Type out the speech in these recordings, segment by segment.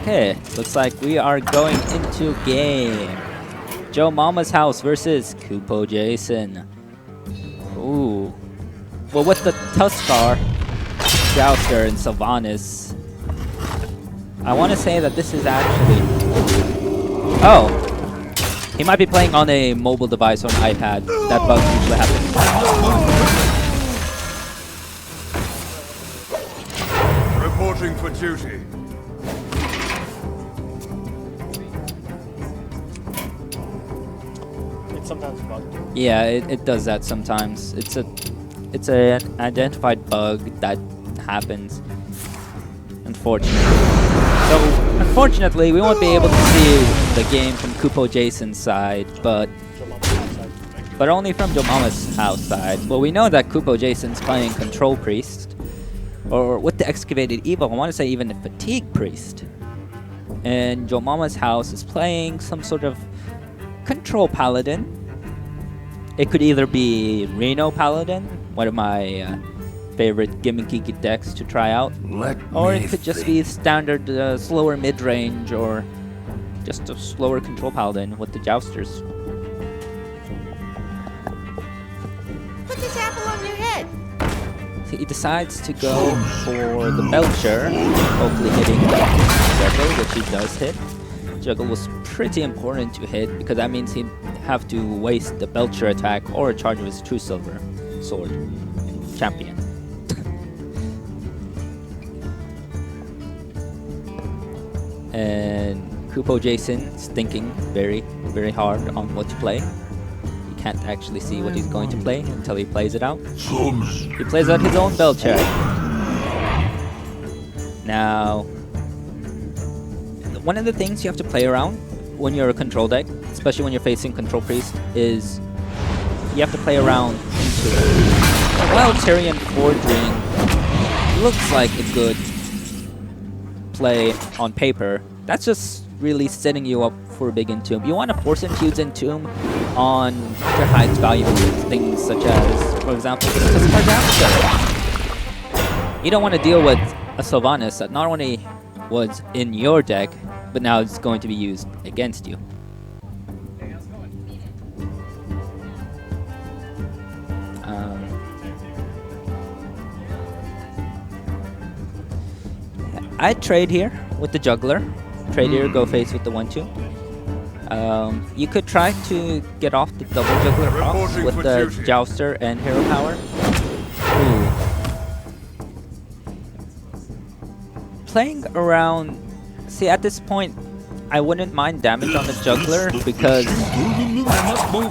Okay, looks like we are going into game. JoMamasHouse versus kupojason. Ooh. Well, with the Tuskar, Jouster, and Sylvanas, I want to say that this is actually... Oh! He might be playing on a mobile device or an iPad. That bug usually happens. Reporting for duty. Sometimes bugged. Yeah, it does that sometimes. It's an identified bug that happens. Unfortunately. So unfortunately, we won't be able to see the game from kupojason's side, but only from JoMamasHouse side. Well, we know that kupojason's playing Control Priest, or with the Excavated Evil, I want to say even the Fatigue Priest. And JoMamasHouse is playing some sort of Control Paladin. It could either be Reno Paladin, one of my favorite gimmicky decks to try out, or it could just be standard slower mid-range, or just a slower Control Paladin with the Jousters. Put this apple on your head. So he decides to go for the Belcher, hopefully hitting the Juggle, which he does hit. Juggle was pretty important to hit because that means he'd have to waste the Belcher attack or a charge of his True Silver sword champion. And kupojason is thinking very, very hard on what to play. He can't actually see what he's going to play until he plays it out. He plays out his own Belcher. Now, one of the things you have to play around when you're a control deck, especially when you're facing Control Priest, is you have to play around into it. While Tyrion Forging looks like a good play on paper, that's just really setting you up for a big Entomb. You want to force infuse Entomb on your highest value moves, things such as, for example, this Tuskar Jouster. You don't want to deal with a Sylvanas that not only was in your deck, but now it's going to be used against you. I'd trade here with the Juggler. Trade here, go face with the 1-2. You could try to get off the double Juggler off with the Jouster and Hero Power. Ooh. Playing around... See, at this point, I wouldn't mind damage on the Juggler because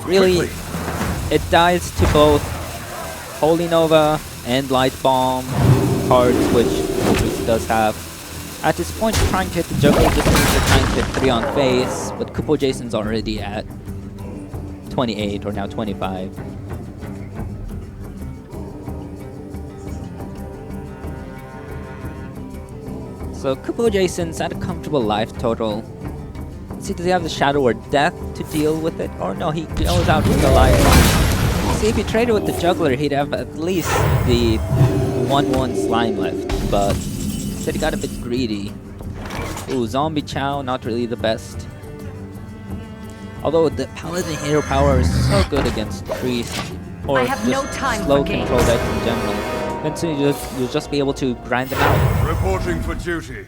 really it dies to both Holy Nova and Light Bomb cards, which Priest does have. At this point, trying to hit the Juggler just means you're trying to hit 3 on face, but kupojason's already at 28 or now 25. So kupojason's at a comfortable life total. Let's see, does he have the Shadow or Death to deal with it? Or no, he goes out with the life. See, if he traded with the Juggler, he'd have at least the 1-1 slime left, but instead he got a bit greedy. Ooh, Zombie Chow, not really the best. Although the Paladin Hero Power is so good against Priest, or just slow control deck in general. And so you'll just be able to grind them out. Reporting for duty.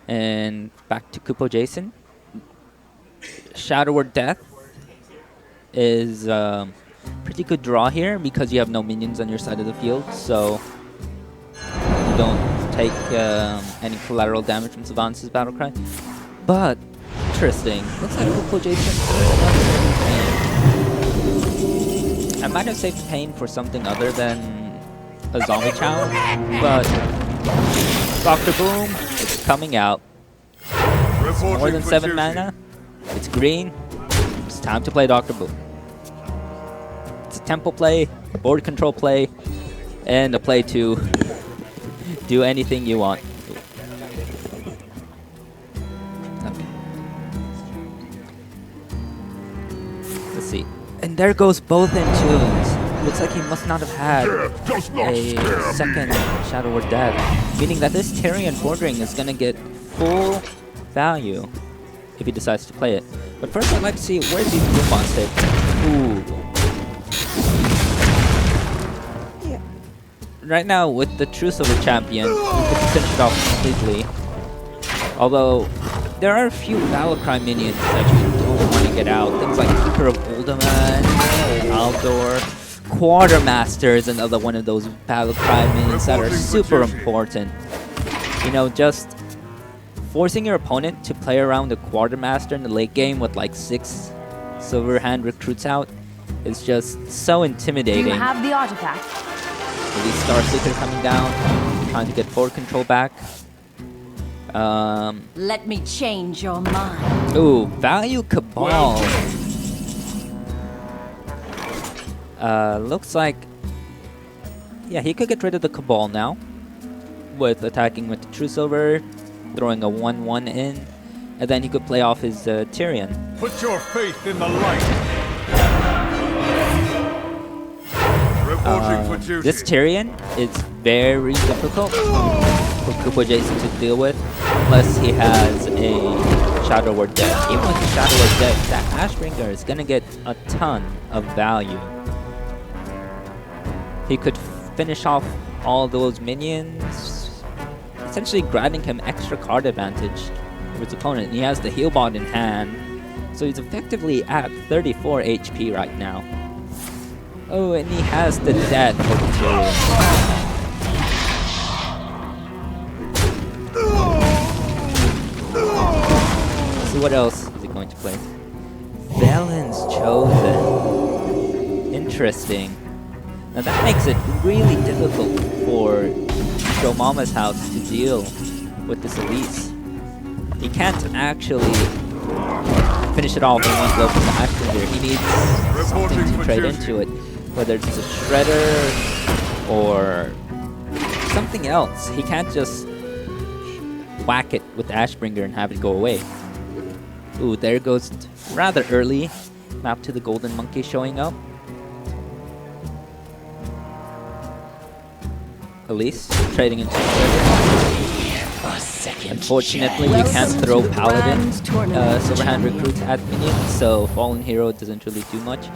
And back to kupojason. Shadow or Death is pretty good draw here because you have no minions on your side of the field, so you don't take any collateral damage from Sylvanas' Battlecry. But interesting. Looks like kupojason. I might have saved Pain for something other than a Zombie Chow, but Dr. Boom is coming out. It's more than 7 mana. It's green. It's time to play Dr. Boom. It's a tempo play, board control play, and a play to do anything you want. Okay. Let's see. And there goes both Entombs. looks like he must not have had a second Shadow or Death, meaning that this Tyrion bordering is gonna get full value if he decides to play it. But first I'd like to see where's these blue monster. Ooh. Yeah. Right now with the True Silver Champion, you can finish it off completely. Although there are a few Battlecry minions that you don't want to get out. Things like Keeper of Uldaman, Aldor, Quartermaster is another one of those Battlecry minions that are super important. You know, just forcing your opponent to play around the Quartermaster in the late game with like 6 Silver Hand recruits out is just so intimidating. You have the artifact. Maybe Starseeker coming down, trying to get forward control back. Let me change your mind. Ooh, Value Cabal. Looks like... Yeah, he could get rid of the Cabal now. With attacking with the True Silver, throwing a 1-1 in. And then he could play off his Tyrion. Put your faith in the light. Reporting for duty. This Tyrion is very difficult for kupojason to deal with unless he has a Shadow or Death. Even with the Shadow or Death, that Ashbringer is gonna get a ton of value. He could finish off all those minions, essentially granting him extra card advantage over his opponent. He has the heal bot in hand, so he's effectively at 34 HP right now. Oh, and he has the death of Tyrion. Let's see what else is he going to play. Velen's Chosen. Interesting. Now that makes it really difficult for JoMamasHouse to deal with this Elise. He can't actually finish it off in one blow from the Ashbringer. He needs something to trade into it. Whether it's a Shredder or something else. He can't just whack it with the Ashbringer and have it go away. Ooh, there goes rather early. Map to the Golden Monkey showing up. Elise trading into Shredder. Unfortunately, you can't throw Paladin Silverhand recruits at minions, so Fallen Hero doesn't really do much.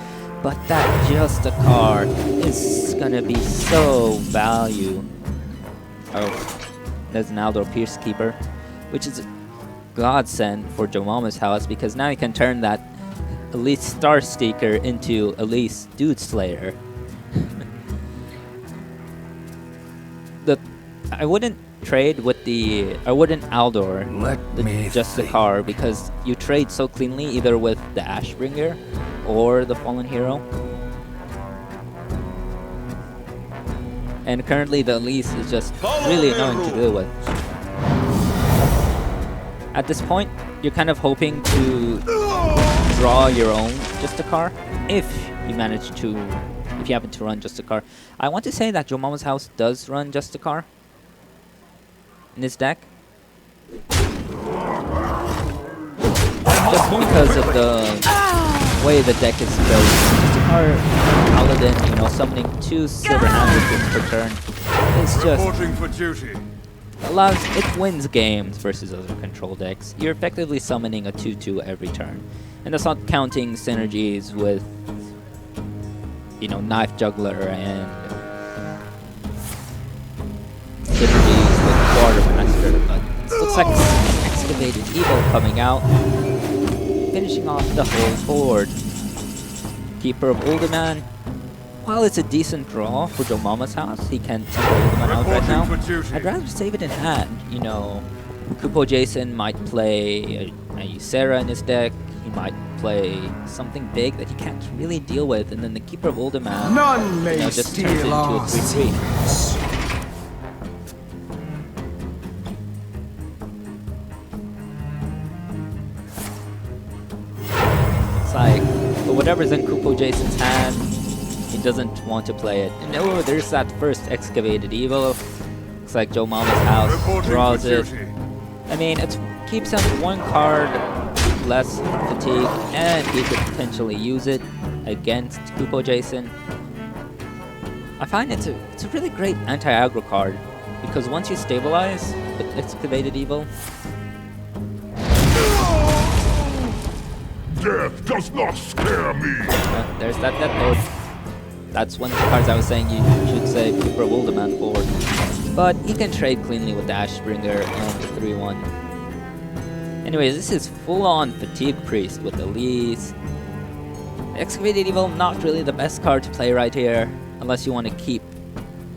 But that Justicar is gonna be so value. Oh, there's an Aldor Piercekeeper, which is a godsend for JoMamasHouse because now you can turn that Elise Starseeker into Elise Dude Slayer. I wouldn't trade with I wouldn't Aldor the Justicar because you trade so cleanly either with the Ashbringer or the Fallen Hero. And currently the Elise is just really annoying to deal with. At this point, you're kind of hoping to draw your own Justicar if you happen to run Justicar. I want to say that JoMamasHouse does run Justicar in his deck. Just because of the way the deck is built. Justicar Paladin, you know, summoning 2 silver hand per turn. It's just for duty. it wins games versus other control decks. You're effectively summoning a 2/2 every turn. And that's not counting synergies with, you know, Knife Juggler and synergies with Quartermaster, but it looks like Excavated Evil coming out, finishing off the whole board. Keeper of Uldaman, while it's a decent draw for JoMamasHouse, he can tempo Uldaman out right now. I'd rather save it in hand. You know, kupojason might play a Ysera in his deck. He might play something big that he can't really deal with, and then the Keeper of Uldaman, None may just turns steal into a our 3/3. It's like, but whatever's in kupojason's hand, he doesn't want to play it. And oh, there's that first Excavated Evil. Looks like JoMamasHouse draws it. I mean, it keeps him 1 card less fatigue, and he could potentially use it against kupojason. I find it's a really great anti-aggro card, because once you stabilize with Excavated Evil, Death does not scare me! there's that Death Note. That's one of the cards I was saying you should save Cooper Wilderman for. But he can trade cleanly with the Ashbringer and the 3-1. Anyways, this is full-on Fatigue Priest with Elise. Excavated Evil, not really the best card to play right here, unless you want to keep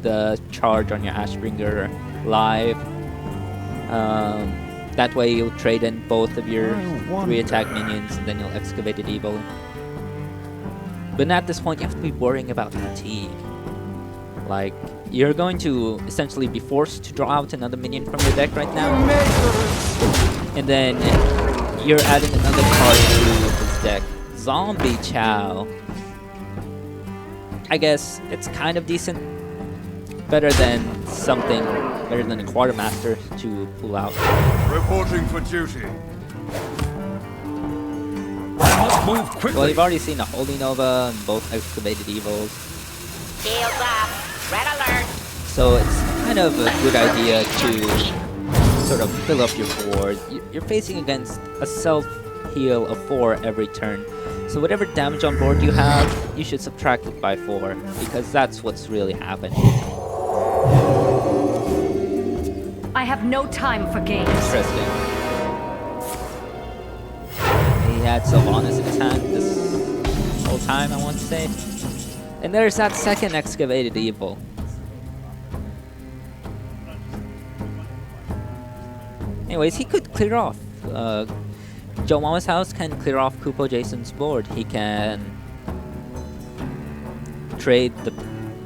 the charge on your Ashbringer live. That way you'll trade in both of your 3-attack minions, and then you'll Excavated Evil. But at this point, you have to be worrying about fatigue. Like, you're going to essentially be forced to draw out another minion from your deck right now. And then you're adding another card to this deck. Zombie Chow. I guess it's kind of decent. Better than a Quartermaster to pull out. Reporting for duty. Must move quickly. Well, you've already seen a Holy Nova and both Excavated Evils. Shields up. Red alert. So it's kind of a good idea to sort of fill up your board. You're facing against a self-heal of 4 every turn. So whatever damage on board you have, you should subtract it by 4, because that's what's really happening. I have no time for games. Interesting. He had Sylvanas in his hand this whole time, I want to say. And there's that second Excavated Evil. Anyways, he could clear off. JoMamasHouse can clear off kupojason23's board. He can trade the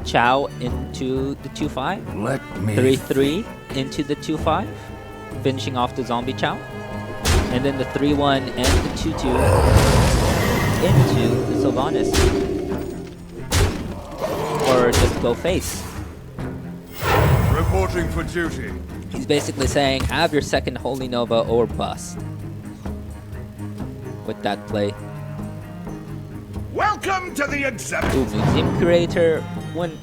Chow into the 2-5. Let me 3-3 into the 2-5, finishing off the Zombie Chow. And then the 3-1 and the 2-2 into the Sylvanas. Or just go face. reporting for duty. He's basically saying, have your second Holy Nova or bust. With that play. Welcome to the exhibit. Ooh, Museum Curator, one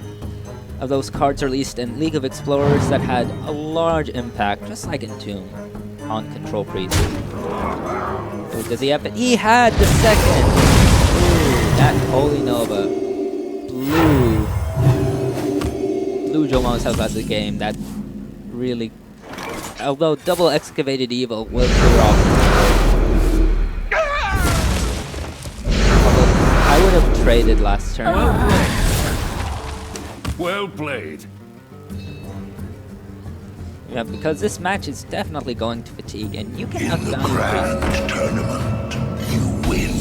of those cards released in League of Explorers that had a large impact, just like in Tomb, on Control Priest. Ooh, does he have it? He had the second! Ooh, that Holy Nova blew JoMamasHouse out of the game. That really... Although double Excavated Evil will clear off. I would have traded last turn. Well played. Yeah, because this match is definitely going to fatigue, and you can outvalue Priest. Tournament, you win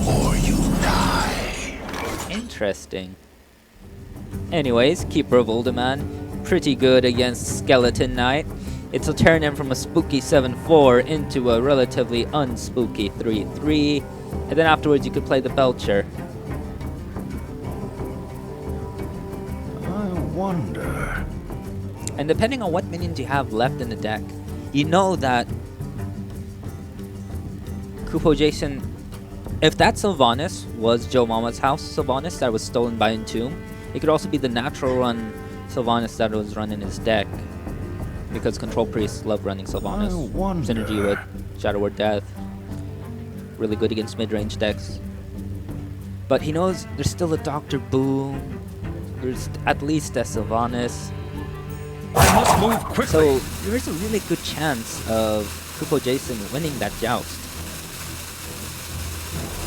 or you die. Interesting. Anyways, Keeper of Uldaman, pretty good against Skeleton Knight. It'll turn him from a spooky 7-4 into a relatively unspooky 3-3. And then afterwards you could play the Belcher. I wonder. And depending on what minions you have left in the deck, you know that kupojason, if that Sylvanas was JoMamasHouse Sylvanas that was stolen by Entomb, it could also be the natural run Sylvanas that was run in his deck. Because Control Priests love running Sylvanas. Synergy with Shadow Word Death. Really good against mid-range decks. But he knows there's still a Dr. Boom. There's at least a Sylvanas. I must move quickly. So there's a really good chance of kupojason winning that joust.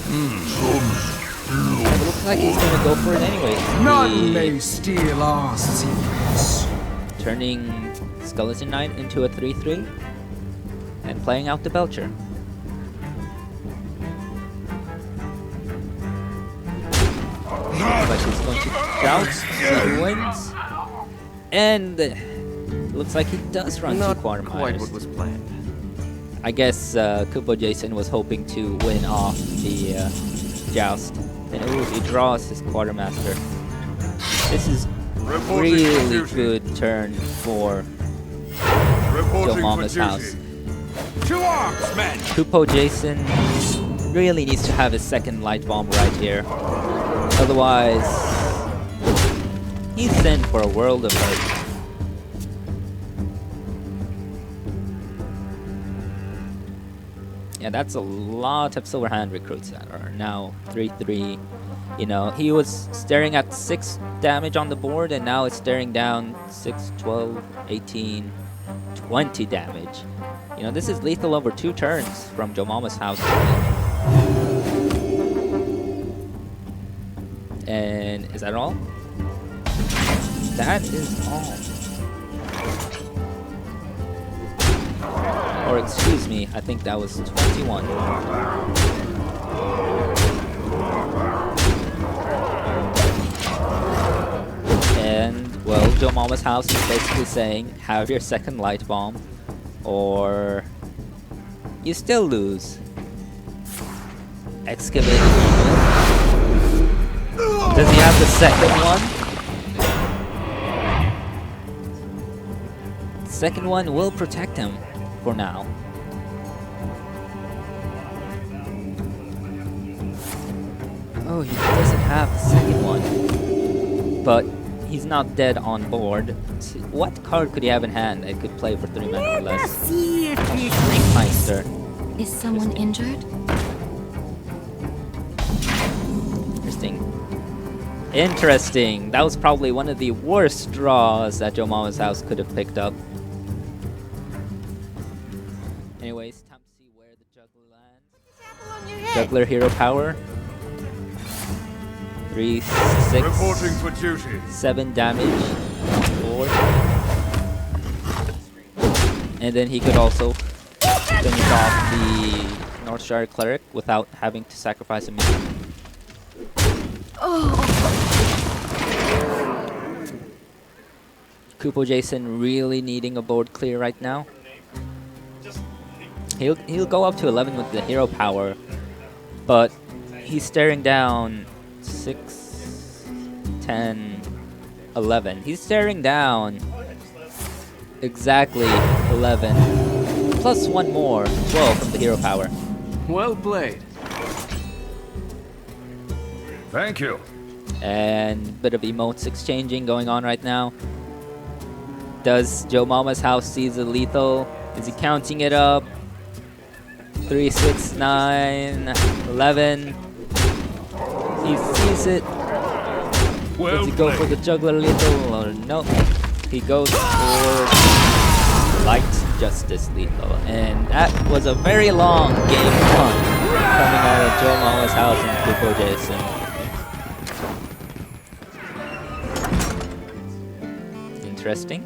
It looks like he's gonna go for it anyways. None may steal our secrets. Turning Skeleton Knight into a 3-3 and playing out the Belcher. Looks like he's going to joust, he wins. And looks like he does run Not two Quantum quite Hires. what was planned. I guess kupojason was hoping to win off the joust. And ooh, he draws his Quartermaster. This is really good turn for JoMamasHouse. To arms, men! kupojason really needs to have his second light bomb right here. Otherwise, He's in for a world of hurt. Yeah, that's a lot of Silver Hand recruits that are now 3-3. You know, he was staring at 6 damage on the board, and now it's staring down 6, 12, 18, 20 damage. You know, this is lethal over 2 turns from JoMamasHouse. And is that all? That is all. Or excuse me, I think that was 21. And, well, JoMamasHouse is basically saying, have your second light bomb, or you still lose. Excavating Eagle. Does he have the second one? The second one will protect him for now. Oh, he doesn't have the second one. But he's not dead on board. What card could he have in hand that could play for 3 mana or less? Meister. Is someone injured? Interesting. That was probably one of the worst draws that JoMamasHouse could have picked up. Anyways, time to see where the juggler lands. Juggler hero power. 3, 6. Reporting for duty. 7 damage. 4. And then he could also finish off the Northshire Cleric without having to sacrifice a minion. kupojason really needing a board clear right now. He'll go up to 11 with the hero power, but he's staring down 6, 10, 11. He's staring down exactly 11, plus 1 more, 12 from the hero power. Well played. Thank you. And bit of emotes exchanging going on right now. Does JoMamasHouse see the lethal? Is he counting it up? 3, 6, 9, 11. He sees it. Well Does he go for the juggler lethal or no? He goes for light justice lethal. And that was a very long game 1 coming out of JoMamasHouse and kupojason. Interesting.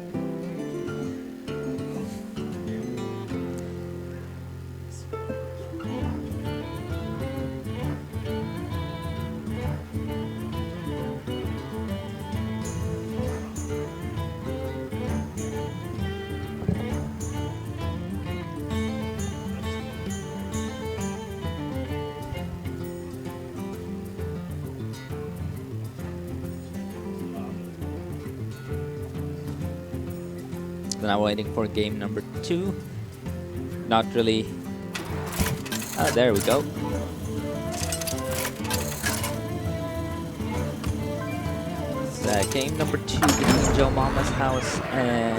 Now waiting for game number 2. Not really. Ah, there we go. It's game number 2 between JoMamasHouse and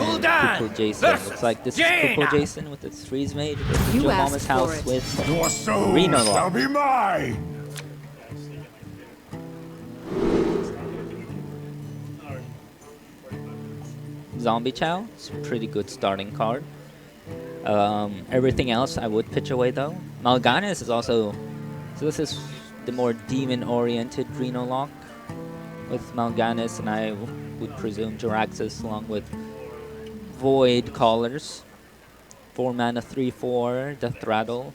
kupojason. Looks like this is kupojason with its freeze mage versus JoMamasHouse with Your soul Reno shall Lock. be mine. Zombie Chow. It's a pretty good starting card. Everything else I would pitch away though. Mal'Ganis is also... So this is the more demon-oriented Reno Lock with Mal'Ganis, and I would presume Jiraxxus along with Void Callers. 4 mana, 3/4, Death Rattle.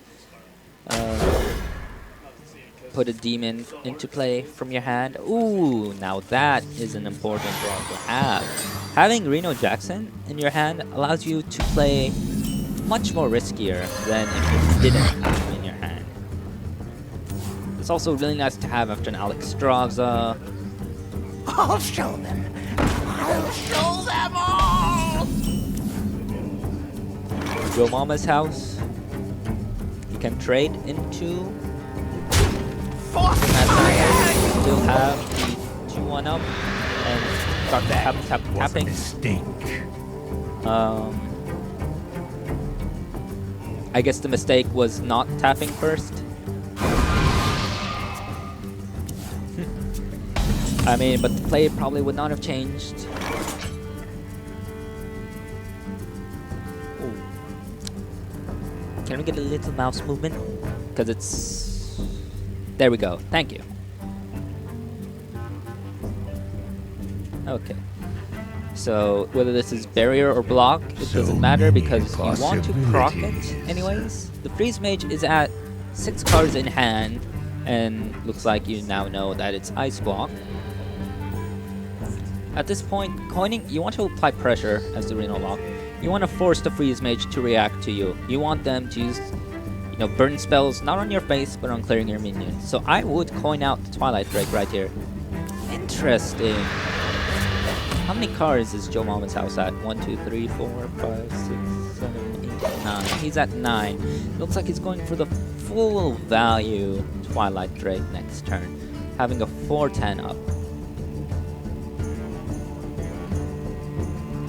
Put a demon into play from your hand. Ooh, now that is an important draw to have. Having Reno Jackson in your hand allows you to play much more riskier than if you didn't have him in your hand. It's also really nice to have after an Alexstrasza. I'll show them. I'll show them all. JoMamasHouse. You can trade into. Still have the 2-1 up and start tapping. Mistake. I guess the mistake was not tapping first. I mean, but the play probably would not have changed. Ooh. Can we get a little mouse movement? Because it's... There we go. Thank you. Okay. So whether this is barrier or block, it doesn't matter because you want to proc it anyways. The freeze mage is at 6 cards in hand, and looks like you now know that it's ice block. At this point, coining, you want to apply pressure as the Reno lock. You want to force the freeze mage to react to you. You want them to use, you know, burn spells not on your face but on clearing your minions. So I would coin out the Twilight Drake right here. Interesting. How many cards is JoMamasHouse at? 1, 2, 3, 4, 5, 6, 7, 8, 9. He's at 9. Looks like he's going for the full value Twilight Drake next turn, having a 4-10 up.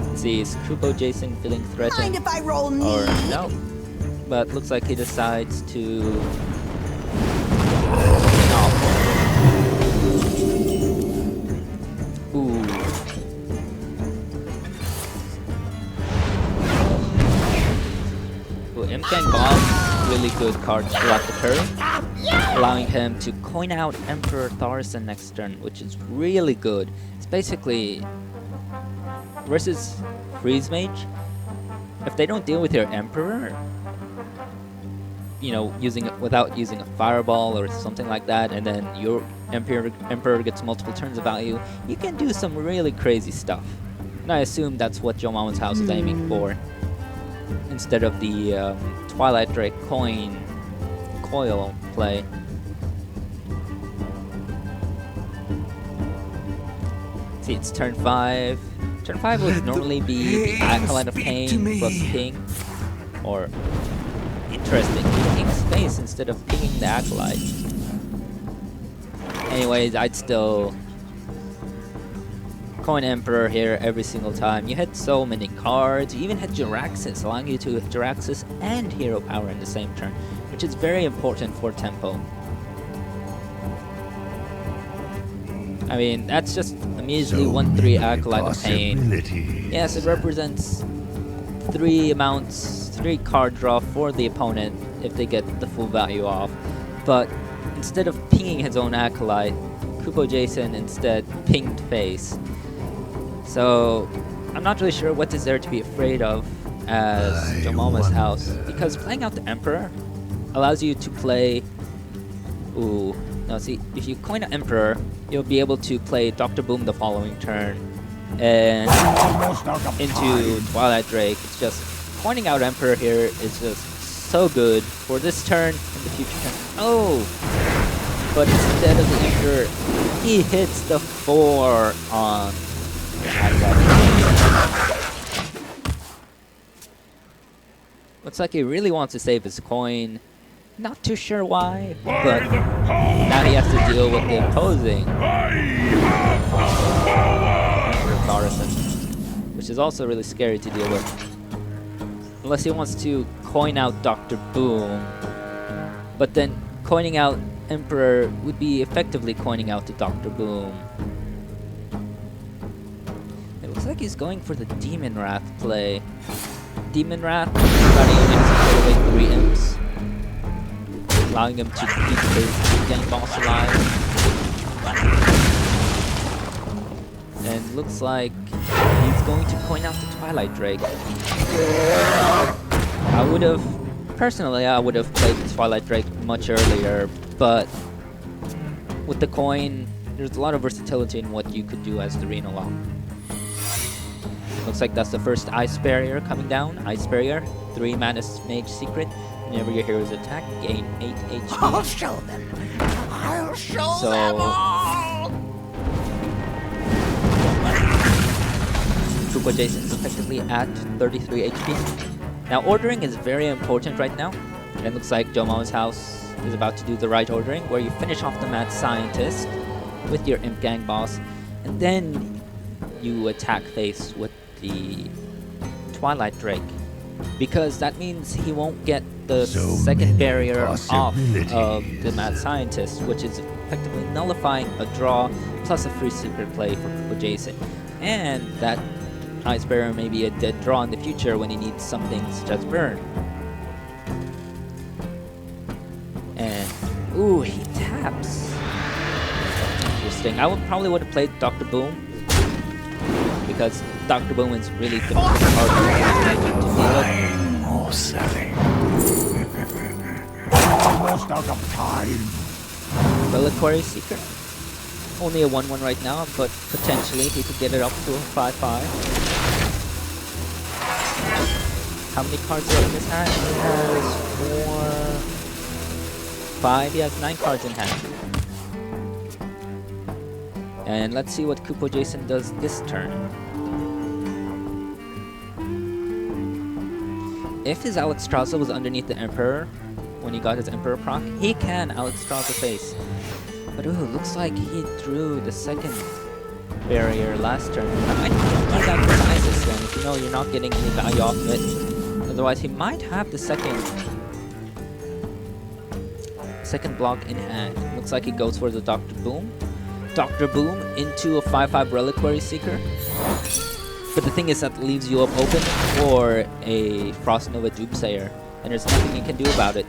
Let's see, is kupojason feeling threatened? Mind if I roll me? Or no? But looks like he decides to... Ooh. Imgang Bomb, really good card throughout the turn, allowing him to coin out Emperor Thaurissan next turn, which is really good. It's basically versus Freeze Mage. If they don't deal with your Emperor, you know, without using a Fireball or something like that, and then your Emperor gets multiple turns of value, you can do some really crazy stuff. And I assume that's what JoMamasHouse is aiming for, instead of the Twilight Drake coil play. See, it's turn 5. Turn 5 would normally be the Acolyte of Pain plus ping. Or, interesting, he pings space instead of pinging the Acolyte. Anyways, I'd still coin Emperor here every single time. You hit so many cards. You even hit Jiraxis, allowing you to hit Jiraxis and Hero Power in the same turn, which is very important for tempo. I mean, that's just immediately 1/3 Acolyte of Pain. Yes, it represents 3 card draw for the opponent if they get the full value off. But instead of pinging his own Acolyte, kupojason instead pinged face. So I'm not really sure what is there to be afraid of as JoMamasHouse, because playing out the Emperor allows you to play... Ooh, no, see, if you coin an Emperor, you'll be able to play Dr. Boom the following turn and into Twilight Drake. It's just coining out Emperor here is just so good for this turn and the future turn. Oh! But instead of the Emperor, he hits the 4 on the Acolyte. Looks like he really wants to save his coin. Not too sure why, but now he has to deal with the opposing Thaurissan, which is also really scary to deal with. Unless he wants to coin out Dr. Boom, but then coining out Emperor would be effectively coining out the Dr. Boom. It looks like he's going for the Demon Wrath play. Demon Wrath, not even to put away 3 imps, allowing him to keep his gang boss alive. And looks like he's going to coin out the Twilight Drake. Personally, I would have played the Twilight Drake much earlier, but with the coin, there's a lot of versatility in what you could do as the Reno lock. Looks like that's the first Ice Barrier coming down. Ice Barrier, 3 mana Mage Secret. Whenever your heroes attack, gain 8 HP. I'll show them. I'll show them all. kupojason is effectively at 33 HP. Now, ordering is very important right now. And it looks like JoMamasHouse is about to do the right ordering, where you finish off the Mad Scientist with your Imp Gang boss, and then you attack face with the Twilight Drake, because that means he won't get the second barrier off of the Mad Scientist, which is effectively nullifying a draw plus a free secret play for kupojason. And that Ice Barrier may be a dead draw in the future when he needs something such as burn. And ooh, he taps. Interesting. I probably would have played Dr. Boom, because Dr. Boom is really difficult card to deal with. Or selling. Almost out of time. Reliquary Seeker. Only a 1/1 right now, but potentially he could get it up to a 5/5. How many cards are in his hand? He has 4, 5. He has 9 cards in hand. And let's see what kupojason does this turn. If his Alexstrasza was underneath the Emperor, when he got his Emperor proc, he can Alexstrasza face. But ooh, looks like he drew the second barrier last turn. I might do that for Isis then, if you know you're not getting any value off of it. Otherwise, he might have the second block in hand. Looks like he goes for the Dr. Boom. Dr. Boom into a 5/5 Reliquary Seeker. But the thing is that leaves you up open for a Frost Nova Doomsayer, and there's nothing you can do about it.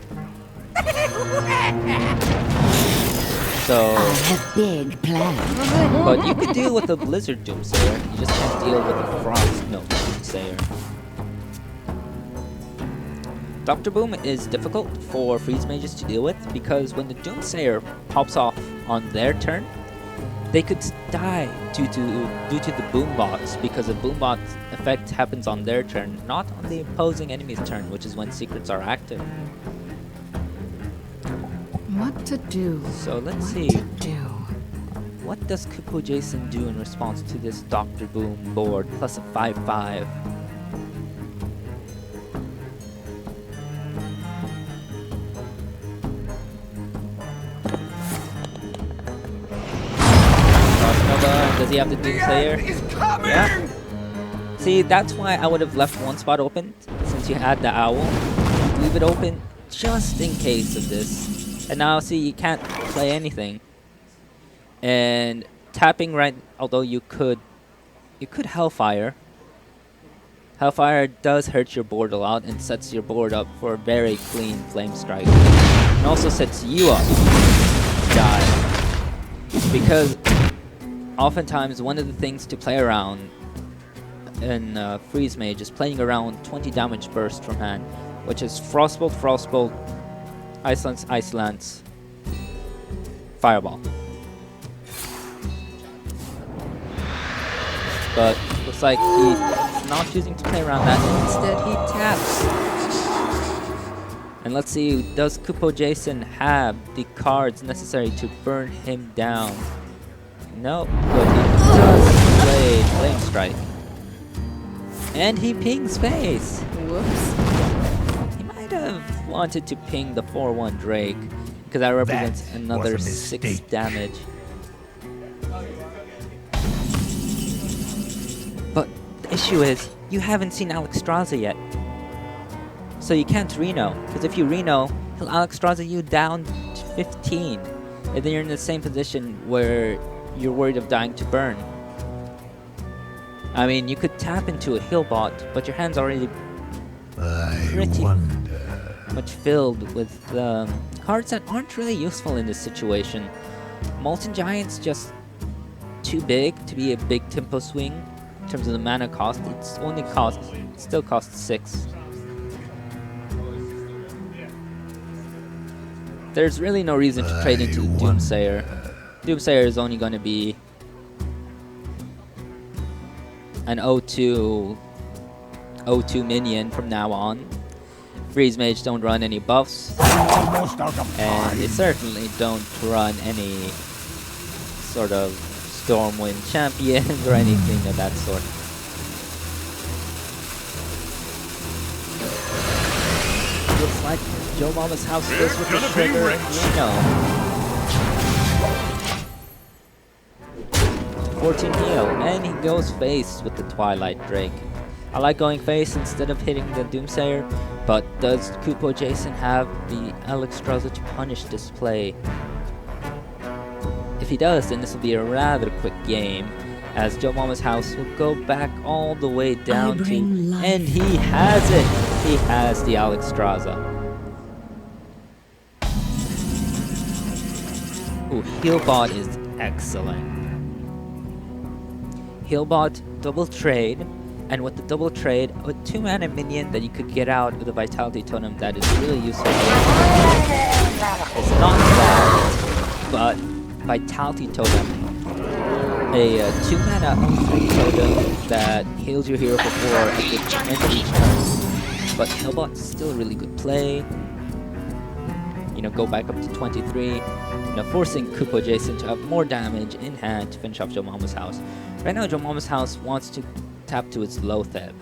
So, I have big plans. but you could deal with a Blizzard Doomsayer, you just can't deal with a Frost Nova Doomsayer. Dr. Boom is difficult for Freeze Mages to deal with, because when the Doomsayer pops off on their turn, they could die due to the Boombot, because the Boombot effect happens on their turn, not on the opposing enemy's turn, which is when secrets are active. What to do? So let's see. What does kupojason do in response to this Dr. Boom board plus a 5/5? Does he have the Doomsayer? Yeah. See, that's why I would have left one spot open, since you had the Owl. Leave it open just in case of this. And now, see, you can't play anything. And tapping right, although you could Hellfire. Hellfire does hurt your board a lot and sets your board up for a very clean Flame Strike. And also sets you up to die. Because oftentimes, one of the things to play around in Freeze Mage is playing around 20 damage burst from hand, which is Frostbolt, Frostbolt, Ice Lance, Ice Lance, Fireball. But looks like he's not choosing to play around that, and instead he taps. And let's see, does kupojason have the cards necessary to burn him down? No, but he does play Flame Strike. And he pings face! Whoops. He might have wanted to ping the 4/1 Drake, because that represents another 6 damage. But the issue is, you haven't seen Alexstrasza yet. So you can't Reno, because if you Reno, he'll Alexstrasza you down to 15. And then you're in the same position where you're worried of dying to burn. I mean, you could tap into a heal bot, but your hand's already pretty much filled with cards that aren't really useful in this situation. Molten Giant's just too big to be a big tempo swing in terms of the mana cost. It still costs 6. There's really no reason to trade into Doomsayer. Doomsayer is only going to be an 0-2 minion from now on. Freeze Mage don't run any buffs, and they certainly don't run any sort of Stormwind champions or anything of that sort. Looks like JoMamasHouse goes with the trigger, 14 heal, and he goes face with the Twilight Drake. I like going face instead of hitting the Doomsayer, but does kupojason have the Alexstrasza to punish this play? If he does, then this will be a rather quick game, as JoMamasHouse will go back all the way down to, and he has it! He has the Alexstrasza. Ooh, Healbot is excellent. Healbot double trade, and with the double trade, a 2-mana minion that you could get out of the Vitality Totem that is really useful. It's not that, but Vitality Totem, a 2-mana totem that heals your hero before at the end of each turn. But Healbot's still a really good play. You know, go back up to 23. You know, forcing kupojason to have more damage in hand to finish off JoMamasHouse. Right now, JoMamasHouse wants to tap to its Loatheb.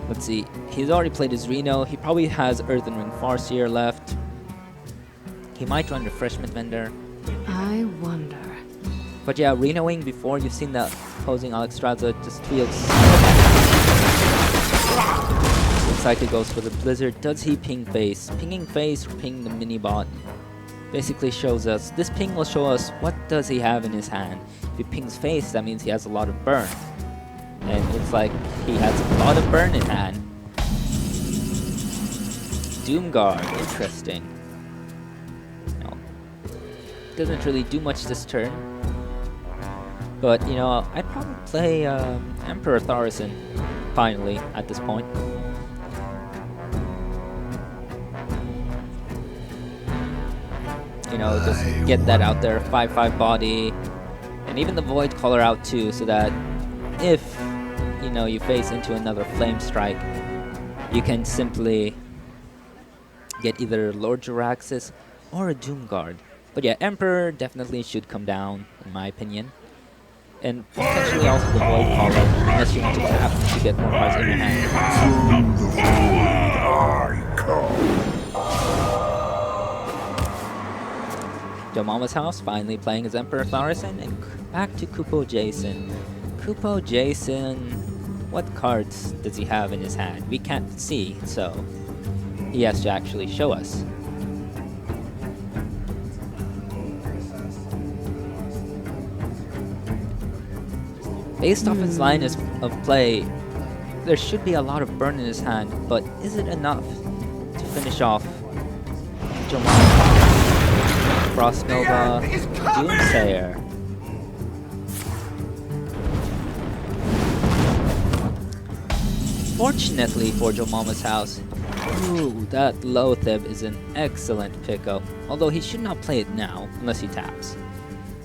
Let's see, he's already played his Reno. He probably has Earthen Ring Farseer left. He might run Refreshment Vendor. I wonder. But yeah, Renoing before, you've seen that opposing Alexstrasza just feels so bad. Looks like it goes for the Blizzard. Does he ping face? Pinging face or ping the mini bot basically shows us, this ping will show us what does he have in his hand. If he pings face, that means he has a lot of burn. And it looks like he has a lot of burn in hand. Doomguard, interesting. No, doesn't really do much this turn. But, you know, I'd probably play Emperor Thaurissan, finally, at this point. You know, just get that out there, 5/5 body, and even the Void Caller out too, so that if, you know, you face into another Flame Strike, you can simply get either Lord Jaraxxus or a Doomguard. But yeah, Emperor definitely should come down, in my opinion. And potentially also the Void Caller, unless you want to tap to get more cards in your hand. JoMamasHouse finally playing as Emperor Thaurissan, and back to kupojason. Kupojason, what cards does he have in his hand? We can't see, so he has to actually show us. Based off his line of play, there should be a lot of burn in his hand, but is it enough to finish off JoMamasHouse? Frost Nova, Doomsayer. Fortunately for JoMamasHouse, ooh, that Loatheb is an excellent pickup. Although he should not play it now, unless he taps.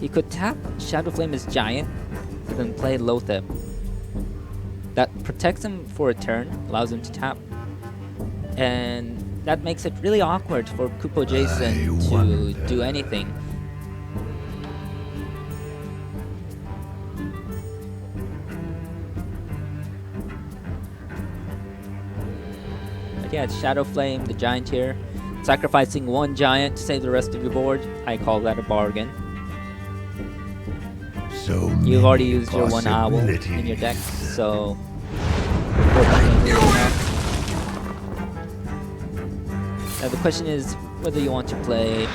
He could tap Shadowflame as Giant, and then play Loatheb. That protects him for a turn, allows him to tap, and that makes it really awkward for kupojason to do anything. But yeah, it's Shadowflame, the Giant here. Sacrificing one Giant to save the rest of your board. I call that a bargain. So You've already used your one Owl in your deck, so now the question is whether you want to play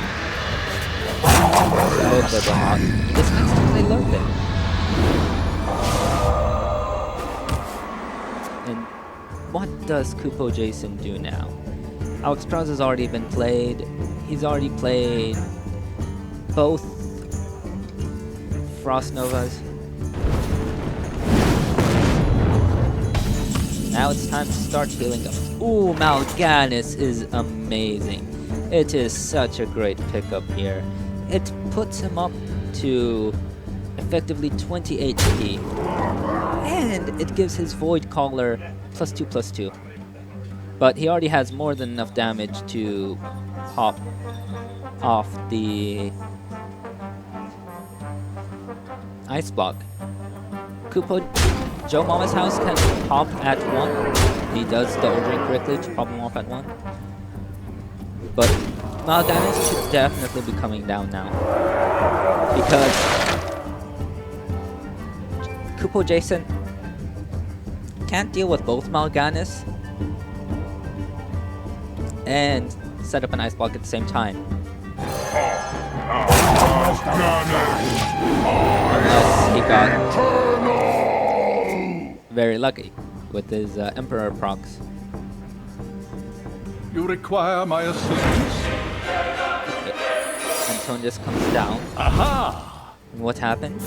Loatheb or not. This needs to play Loatheb. And what does kupojason do now? Alexstrasza has already been played. He's already played both Frost Novas. Now it's time to start healing up. Ooh, Mal'Ganis is amazing. It is such a great pickup here. It puts him up to effectively 20 HP. And it gives his Void Caller +2/+2. But he already has more than enough damage to pop off the Ice Block. JoMamasHouse can pop at 1. He does the ordering correctly to pop him off at 1. But Mal'Ganis should definitely be coming down now. Because kupojason can't deal with both Mal'Ganis and set up an ice block at the same time. Unless he got very lucky with his Emperor procs. You require my assistance? Antonius comes down. Aha! And what happens?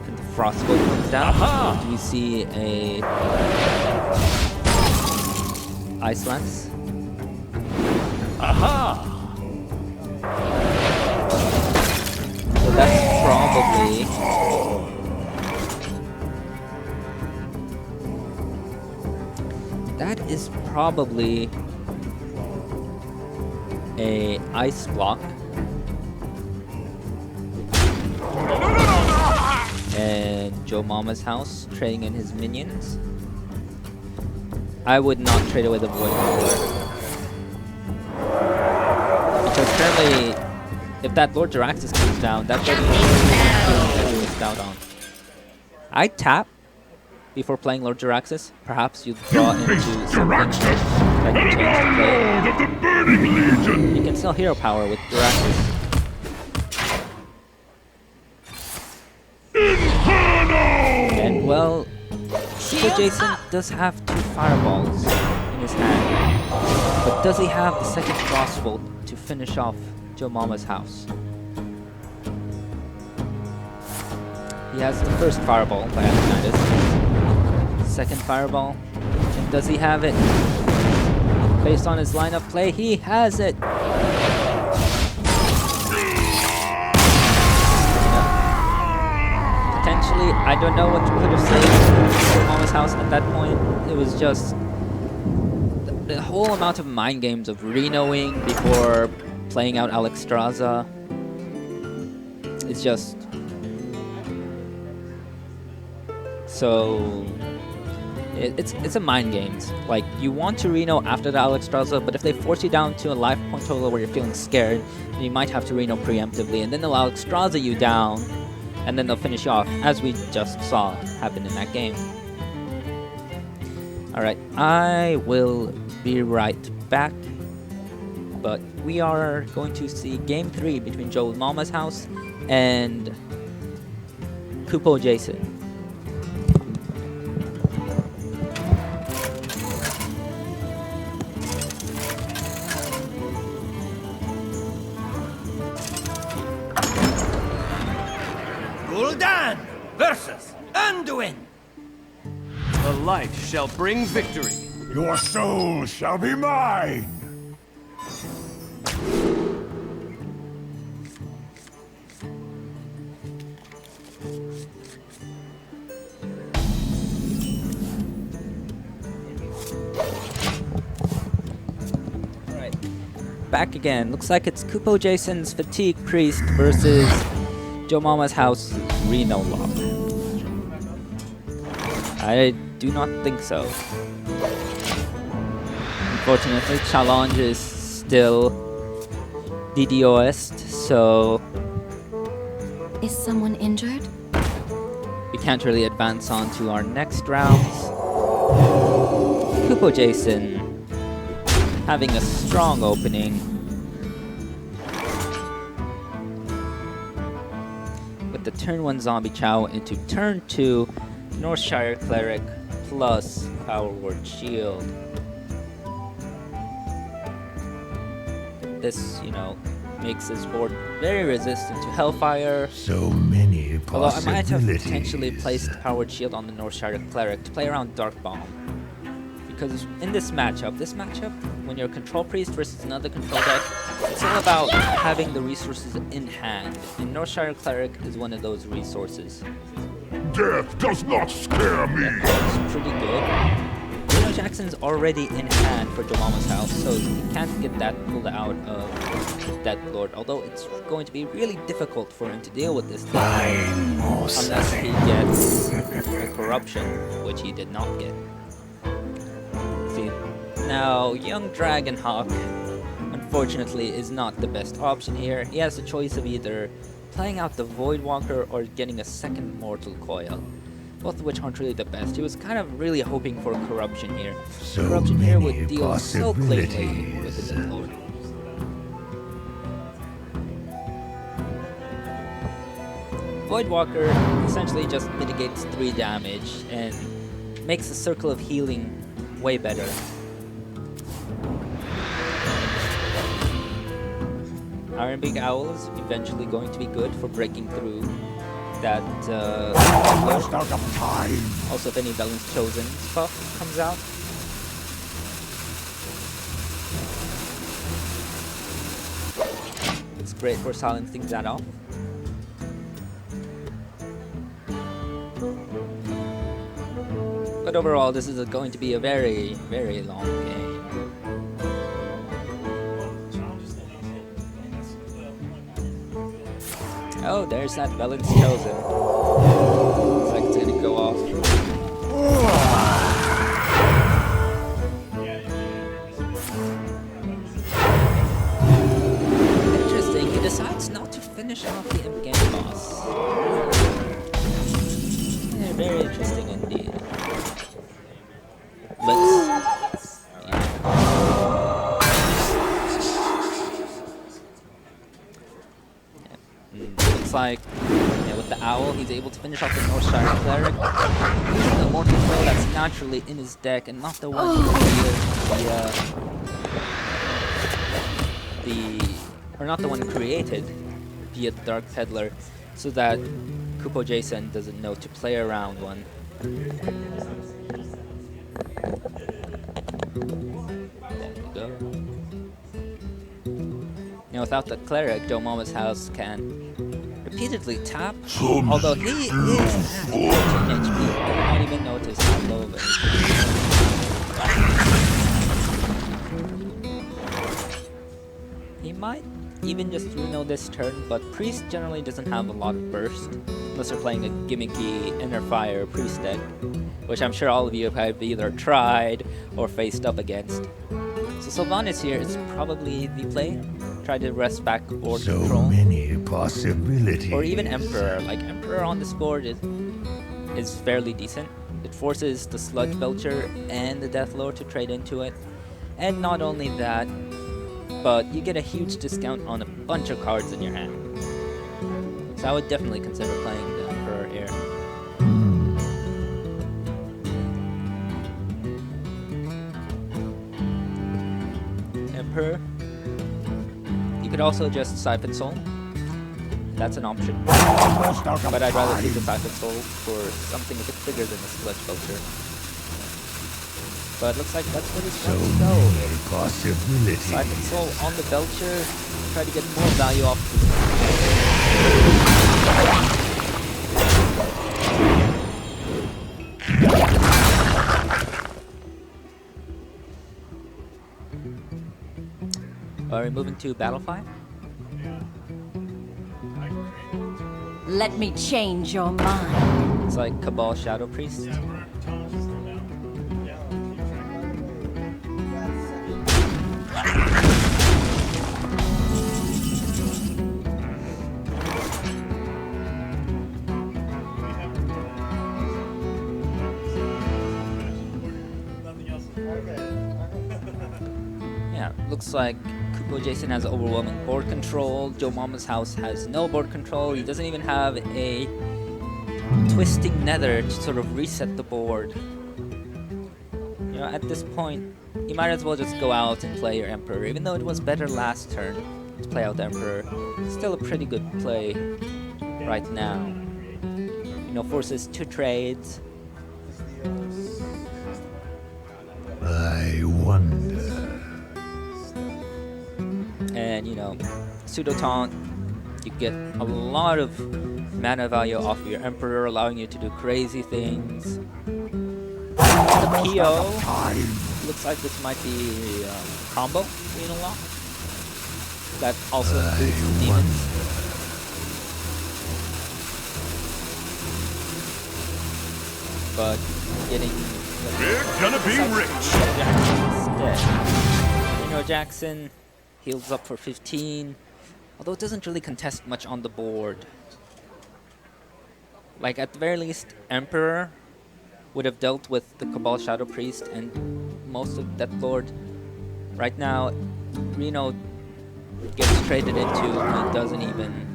And the Frostbolt comes down. Aha! Do we see a Ice Lance? Aha! So that's probably a ice block. And JoMamasHouse trading in his minions. I would not trade away the Void Walker. Because currently, if that Lord Jaraxxus comes down, that's what he missed out on. I tap before playing Lord Jaraxxus. Perhaps you draw into something that can change the play. You can still hero power with Jaraxxus. And well, Jason does have 2 fireballs in his hand. But does he have the second Frostbolt to finish off JoMamasHouse? He has the first fireball by Antonius. Second fireball. And does he have it? Based on his lineup play, he has it! Potentially, I don't know what you could have said for JoMamasHouse at that point. It was just the whole amount of mind games of Renoing before playing out Alexstrasza. It's just so it's a mind games. Like, you want to Reno after the Alexstrasza, but if they force you down to a life point total where you're feeling scared, then you might have to Reno preemptively, and then they'll Alexstrasza you down, and then they'll finish you off, as we just saw happen in that game. Alright, I will be right back, but we are going to see Game 3 between JoMamasHouse and kupojason. Gul'dan versus Anduin. The light shall bring victory. Your soul shall be mine! Back again. Looks like it's kupojason's Fatigue Priest versus JoMamasHouse Reno Lock. I do not think so. Unfortunately, challenge is still DDoS, so Is someone injured? we can't really advance on to our next rounds. kupojason having a strong opening. With the turn 1 Zombie Chow into turn 2 Northshire Cleric plus Power Word Shield. This, makes this board very resistant to Hellfire. So many Although I might have potentially placed Power Word Shield on the Northshire Cleric to play around Dark Bomb. Because in this matchup, when you're a Control Priest versus another Control deck, it's all about having the resources in hand. And Northshire Cleric is one of those resources. Death does not scare me! It's pretty good. Bruno Jackson's already in hand for JoMamasHouse, so he can't get that pulled out of Death Lord. Although it's going to be really difficult for him to deal with this deck unless he gets the Corruption, which he did not get. See, now young Dragonhawk, unfortunately, is not the best option here. He has the choice of either playing out the Voidwalker or getting a second Mortal Coil. both of which aren't really the best. He was kind of really hoping for corruption here. So Corruption here many would deal so cleanly possibilities. with the Death Lord. Voidwalker essentially just mitigates 3 damage and makes the circle of healing way better. Iron Big Owl is eventually going to be good for breaking through that Almost out of time. also if any Balance Chosen buff comes out. It's great for silencing that off. But overall, this is going to be a very, very long game. Oh, there's that Balance Chosen. Looks like it's gonna go off. Interesting, he decides not to finish off the Imp Game boss. Yeah, very interesting indeed. Looks like with the Owl, he's able to finish off the Northshire Cleric using the Mortal Coil that's naturally in his deck and not the one or not the one created via the Dark Peddler, so that kupojason doesn't know to play around one. There we go. Now, without the Cleric, JoMamasHouse can repeatedly tap, although he is at 14 HP. I might even notice how low of it is. He might even just Runo this turn, but Priest generally doesn't have a lot of burst, unless you're playing a gimmicky Inner Fire Priest deck, which I'm sure all of you have either tried or faced up against. So Sylvanas here is probably the play. Try to rest back board So control. many possibilities. Or even Emperor. Like, Emperor on this board is fairly decent. It forces the Sludge Belcher and the Death Lord to trade into it. And not only that, but you get a huge discount on a bunch of cards in your hand. So I would definitely consider playing the Emperor here. Emperor. You could also just Siphon Soul. That's an option. But I'd rather keep the Siphon Soul for something a bit bigger than the Sludge Belcher. But looks like that's where he's going to go. Many possibilities. Siphon Soul on the Belcher. Try to get more value off. Are we moving to Battle 5? Let me change your mind. It's like Cabal Shadow Priest. Yeah, looks like kupojason has overwhelming board control. JoMamasHouse has no board control. He doesn't even have a Twisting Nether to sort of reset the board. You know, at this point, you might as well just go out and play your Emperor. Even though it was better last turn to play out the Emperor, still a pretty good play right now. You know, forces 2 trades. I wonder. And, you know, pseudo taunt, you get a lot of mana value off of your Emperor, allowing you to do crazy things. The PO looks like this might be a combo being unlocked. That also includes demons. But getting We're gonna be rich. instead. Jackson heals up for 15, although it doesn't really contest much on the board. Like, at the very least, Emperor would have dealt with the Cabal Shadow Priest and most of Death Lord. Right now, Reno gets traded into and doesn't even...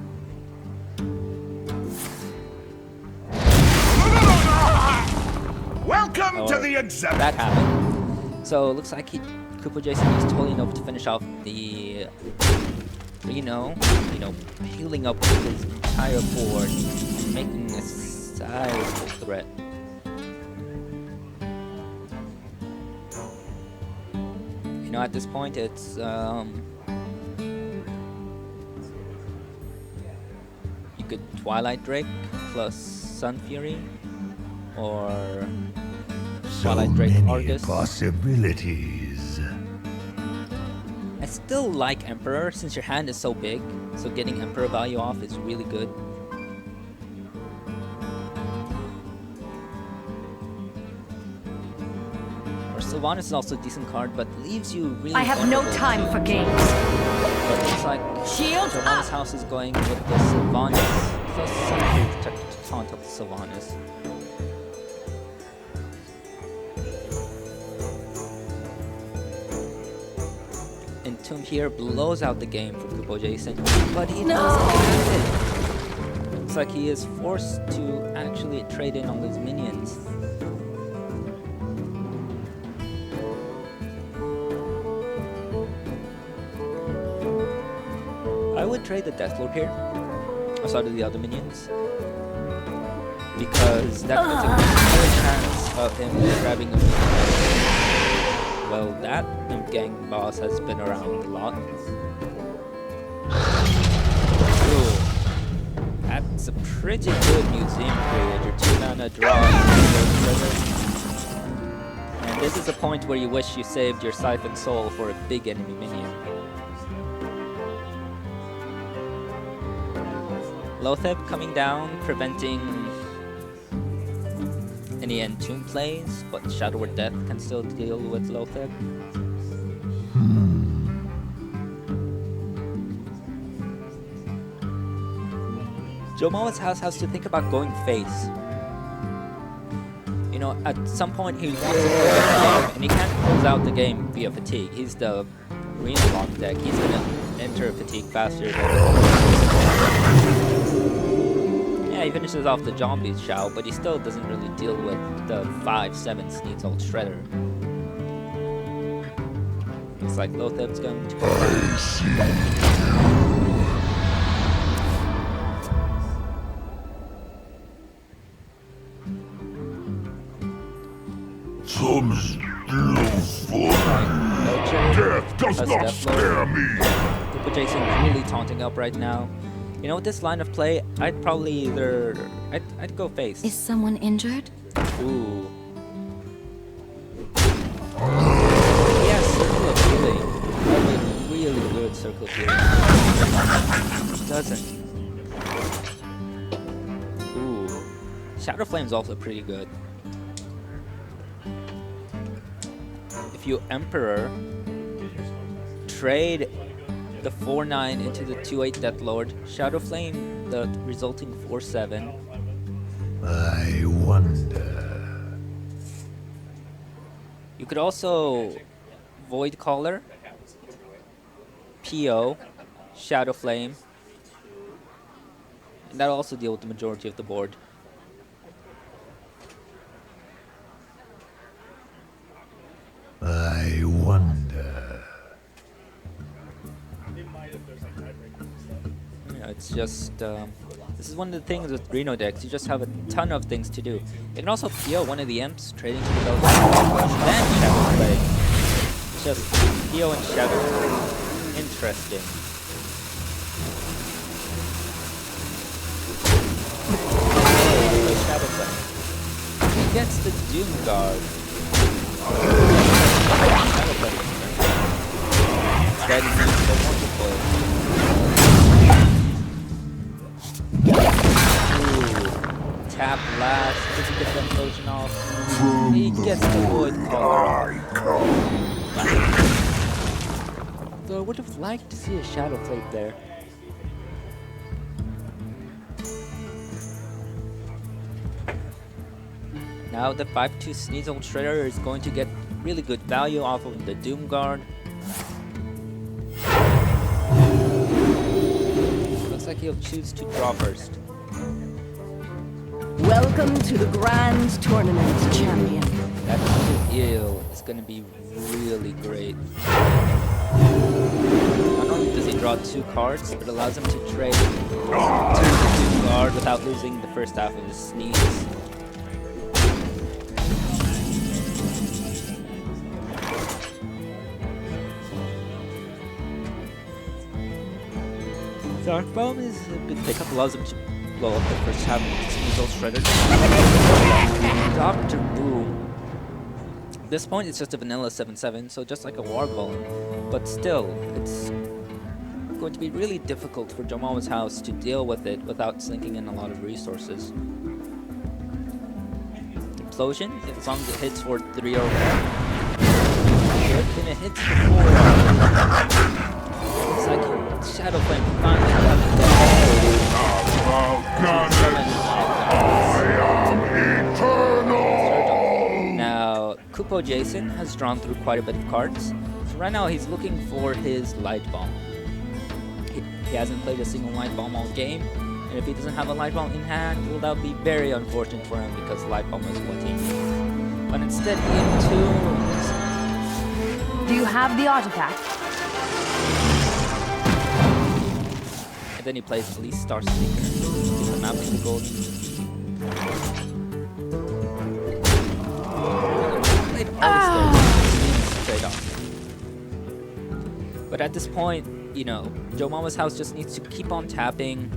Welcome to the exhibit. That happened. So it looks like kupojason is totally enough to finish off the Reno, healing up his entire board and making a sizable threat. At this point, it's you could Twilight Drake plus Sun Fury, or Twilight Drake Argus. Possibilities. I still like Emperor since your hand is so big, so getting Emperor value off is really good. Sylvanas is also a decent card, but leaves you really... I have no time for games. But it looks like Shields JoMamasHouse is going with the Sylvanas plus something to taunt up the Sylvanas. Entomb here blows out the game for kupojason, but he doesn't have it. Looks like he is forced to actually trade in all his minions. I would trade the Death Lord here, outside of the other minions, because that puts a good chance of him grabbing a minion. Well, that Imp Gang boss has been around a lot. Ooh, that's a pretty good museum period. Your 2-mana draw. And this is a point where you wish you saved your Siphon Soul for a big enemy minion. Lotheb coming down, preventing any Entomb plays, but Shadow or Death can still deal with Lotheb. JoMamasHouse has to think about going face. At some point he wants to close out the game, and he can't close out the game via fatigue. He's the Arena Lock deck. He's gonna enter fatigue faster than... Yeah, he finishes off the Zombie's Shao, but he still doesn't really deal with the 5/7 Sneed's old Shredder. Looks like Lotheb's going to go. Some still Death does not spare me. kupojason really taunting up right now. With this line of play, I'd probably either... I'd go face. Is someone injured? Ooh. Yes, Circle of Healing. That would be really good, Circle of Healing. Doesn't. Ooh. Shadow Flame's also pretty good. If you Emperor, trade the 4/9 into the 2/8 Death Lord, Shadow Flame the resulting 4/7. I wonder. You could also Void Caller, PO, Shadow Flame, and that'll also deal with the majority of the board. I wonder. It's just, this is one of the things with Reno decks, you just have a ton of things to do. You can also PO one of the imps, trading to the Belt, then Shadow play. It's just PO and Shadow. Interesting. Shadow play. He gets the Doom Guard. Shadow play. Instead, he needs the multiple. Tap last, does he get the implosion off? He gets the Void Caller. Though I would have liked to see a Shadow Plate there. Now the 5-2 Sneasel Shredder is going to get really good value off of the Doom Guard. Looks like he'll choose to draw first. Welcome to the Grand Tournament, champion. That heal is going to be really great. Not only does he draw 2 cards, it allows him to trade to the Doom Guard without losing the first half of his sneeze. Dark Bomb is a good pickup, allows him to blow up the first half of the Sneasel Shredder. Dr. Boom. At this point, it's just a vanilla 7/7, so just like a War Golem. But still, it's going to be really difficult for JoMamasHouse to deal with it without sinking in a lot of resources. Implosion, as long as it hits for 3 or more. Good, and it hits for 4. Looks like Shadow Flame finally got it. Now, kupojason has drawn through quite a bit of cards. So right now he's looking for his Light Bomb. He hasn't played a single Light Bomb all game. And if he doesn't have a Light Bomb in hand, well, that would be very unfortunate for him because Light Bomb is what he needs. But instead he entombs. Do you have the artifact? And then he plays Police Star Seeker. He's a map to the golden. Played Alistair straight off. But at this point, you know, JoMamasHouse just needs to keep on tapping,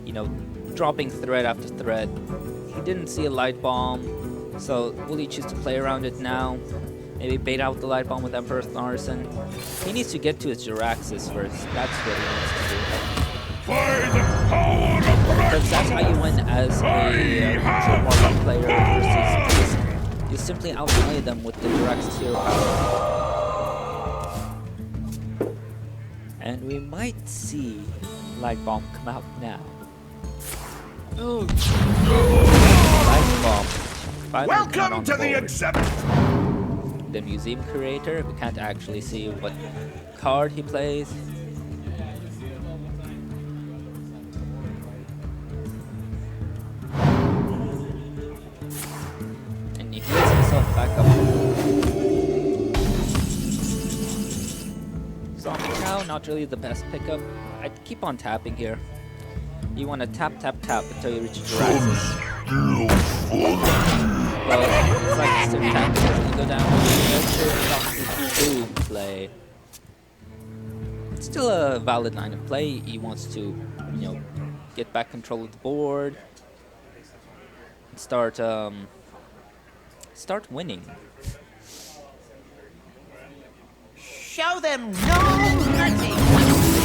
you know, dropping thread after thread. He didn't see a Light Bomb, so will he choose to play around it now? Maybe bait out the Light Bomb with Emperor's Arson. He needs to get to his Jiraxis first. That's what he needs to do. Because that's how you win as a neutral Warlock player versus Beast. You simply outplay them with the Jiraxis hero power. And we might see Light Bomb come out now. Oh! Light Bomb. Welcome to the exhibit! The Museum Curator, we can't actually see what card he plays. And he heals himself back up. Zombie Cow, not really the best pickup. I'd keep on tapping here. You want to tap, tap, tap until you reach Jiraxis. Well, it's like it's still tapping as you go down to the play. It's still a valid line of play. He wants to, you know, get back control of the board. Start winning. Show them no mercy!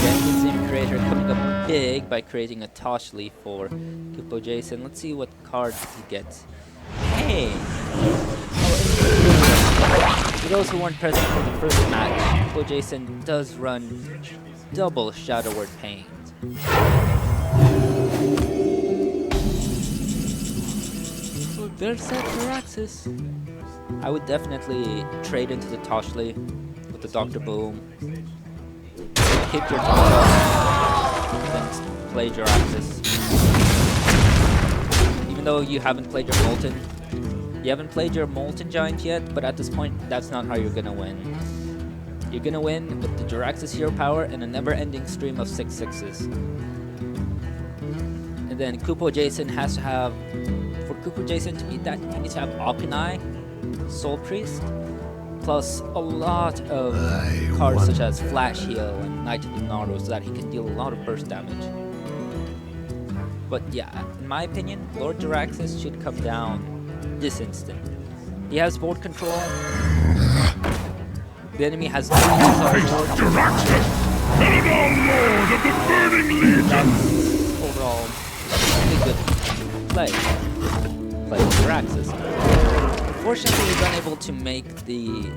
Again, Museum Creator coming up big by creating a Tosh Leaf for kupojason. Let's see what cards he gets. Hey! For those who weren't present for the first match, kupojason does run double Shadow Word Pain. So there's that Jiraxis. I would definitely trade into the Tosh Leaf with the Dr. Boom. Keep your Tosh up, then play Jiraxis. Even though you haven't played your Molten. You haven't played your Molten Giant yet, but at this point, that's not how you're gonna win. You're gonna win with the Jiraxis hero power and a never-ending stream of 6/6s. And then kupojason has to have... For kupojason to beat that, he needs to have Akunai, Soul Priest, plus a lot of cards such as Flash Heal and Knight of the Naruto so that he can deal a lot of burst damage. But yeah, in my opinion, Lord Jiraxis should come down this instant. He has board control. The enemy has 3 on board. Jiraxis! Eldar Lord of the Burning Legion! That's overall really good play. Play with Jiraxis. Unfortunately, he's unable to make the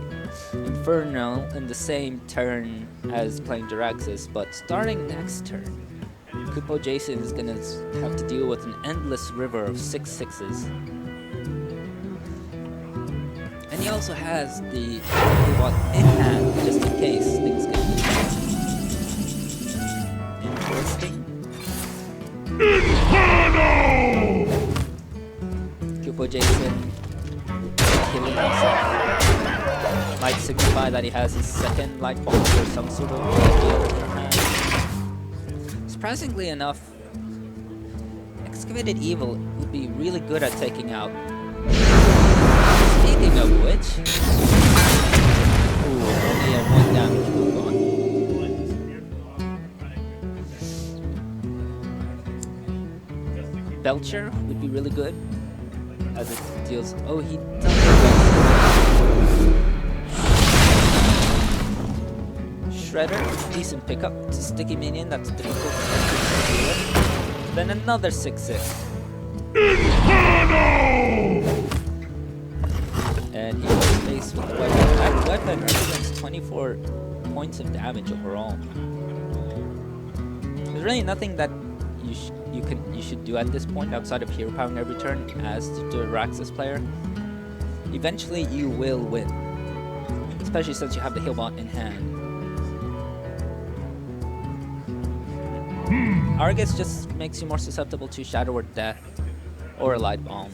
Inferno in the same turn as playing Jiraxis, but starting next turn, kupojason is gonna have to deal with an endless river of 6/6s. he also has the Healbot in hand, just in case things get interesting. Kupojason killing himself might signify that he has his second light bomb or some sort of deal in hand. Surprisingly enough, Excavated Evil would be really good at taking out. Speaking of which, ooh, only had 1 damage move on. Belcher would be really good as it deals. Oh, he does. Shredder, decent pickup. It's a sticky minion that's difficult to deal with. Then another 6/6. And he goes face with the weapon. That weapon represents 24 points of damage overall. There's really nothing that you should do at this point outside of hero powering every turn as the Raxus player. Eventually you will win. Especially since you have the Healbot in hand. Argus just makes you more susceptible to Shadow or Death or a Light Bomb.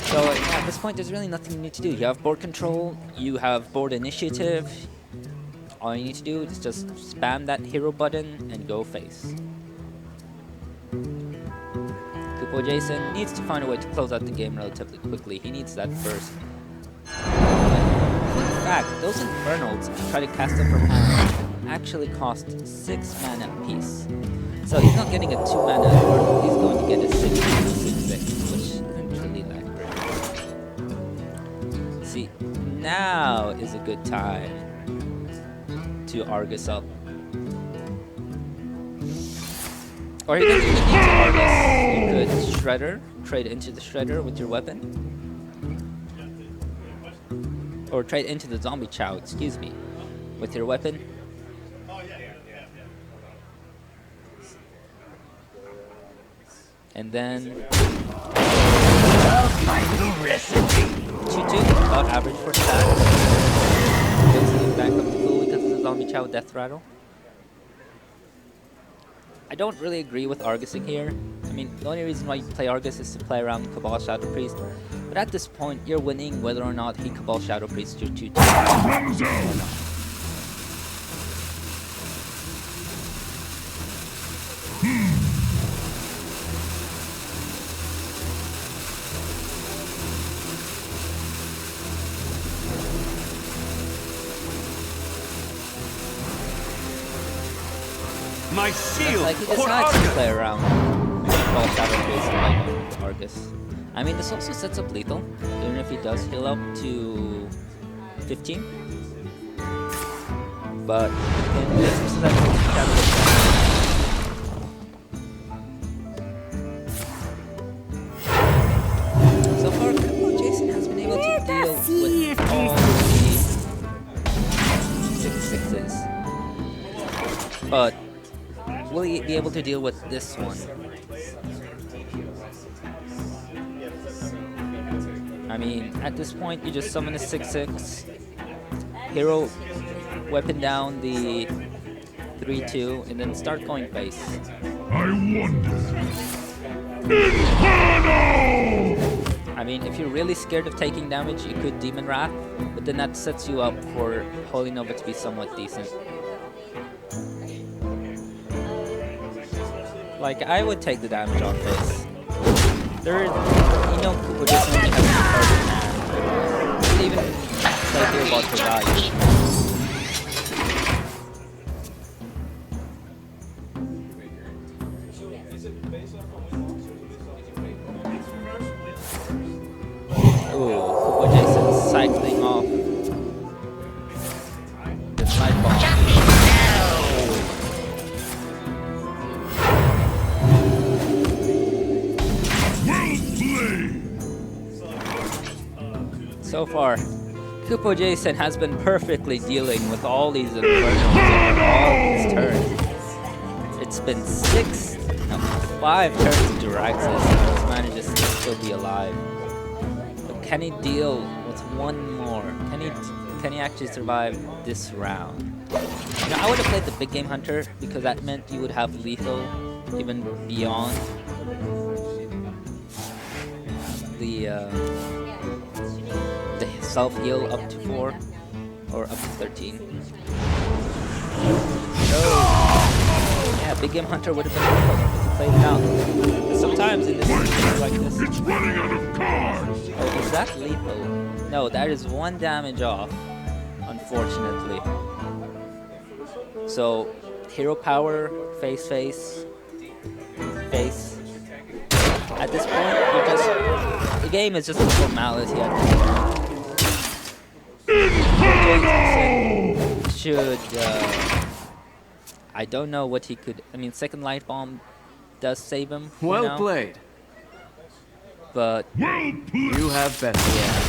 So at this point there's really nothing you need to do. You have board control, you have board initiative. All you need to do is just spam that hero button and go face. Kupojason needs to find a way to close out the game relatively quickly. He needs that first. In fact, those Infernals, if you try to cast them from hand, actually cost 6 mana apiece. So he's not getting a 2 mana Infernal, he's going to get a 6/6, which isn't really that great. See, now is a good time to Argus up. Or you don't even need to Argus. You could Shredder, trade into the Shredder with your weapon. Or trade into the Zombie Chow, excuse me, with your weapon. And then 2/2, about average for stats. Goes back up to cool because of the Zombie Chow Death Rattle. I don't really agree with Argusing here. I mean, the only reason why you play Argus is to play around Cabal Shadow Priest. But at this point, you're winning whether or not he Cabal Shadow Priest your 2/2. My shield Like he for decides to Argus! play around Cabal Shadow Priest like Argus. I mean, this also sets up lethal, even if he does heal up to 15. But in this Shadow so far, Jason has been able to deal with all the 6/6s. But will he be able to deal with this one? I mean, at this point, you just summon a 6/6, hero weapon down the 3/2, and then start going base. I wonder. I mean, if you're really scared of taking damage, you could Demon Wrath, but then that sets you up for Holy Nova to be somewhat decent. Like, I would take the damage on this. There is, you know, Kupojason only has 2 cards in hand. You can even play Healbot for value. Ooh, Kupojason cycling off the Light Bomb. So far, Kupojason has been perfectly dealing with all these Infernals over all these turns. It's been 5 turns into Raxus, and he's managed to still be alive. But can he deal What's one more? Can he actually survive this round? Now, I would have played the big game hunter because that meant you would have lethal even beyond the self heal up to 4 or up to 13. So yeah, big game hunter would have been lethal if you played it out. But sometimes in this situation like this, It's running out of cards! oh, is that lethal? No, that is 1 damage off, unfortunately. So, hero power, face. At this point, the game is just a formality at this point. Should, I don't know what he could, I mean, second light bomb does save him. Well played. But You have better. yeah.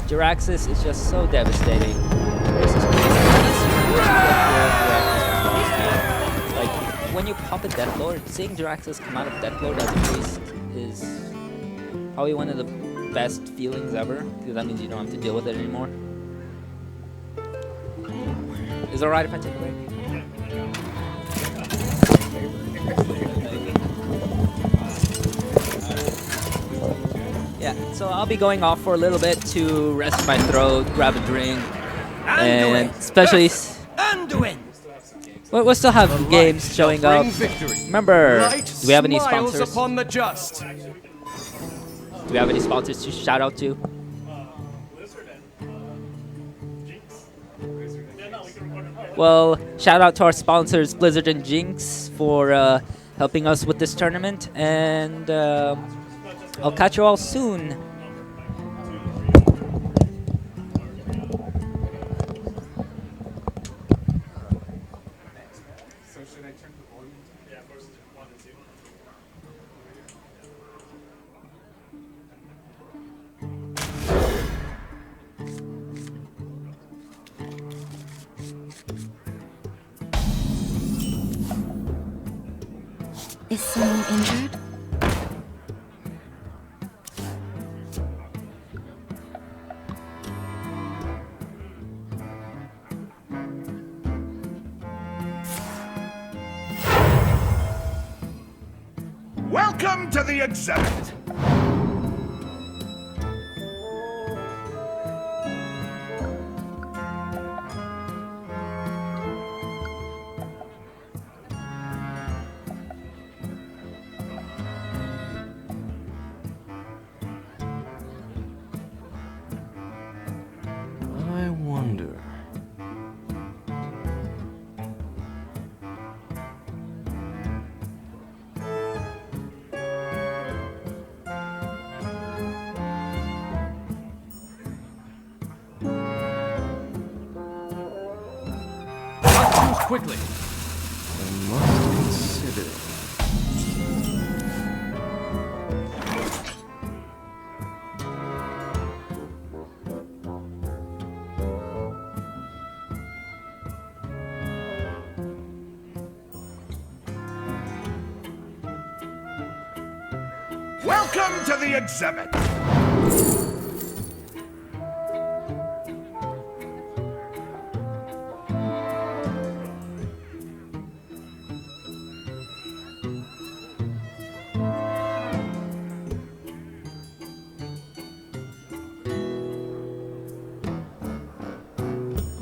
Jiraxis is just so devastating. Like, when you pop a Death Lord, seeing Jiraxis come out of Death Lord as a priest is probably one of the best feelings ever, because that means you don't have to deal with it anymore. Is it alright if I take a break? Yeah, so I'll be going off for a little bit to rest my throat, grab a drink, and especially we'll still have games showing up. Remember, do we have any sponsors? Upon the just. Do we have any sponsors to shout out to? Well, shout out to our sponsors, Blizzard and Jinx, for helping us with this tournament, and I'll catch you all soon. Is someone injured? Welcome to the exhibit! I wonder. Choose quickly. I must consider. Welcome to the exhibit!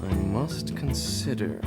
I must consider.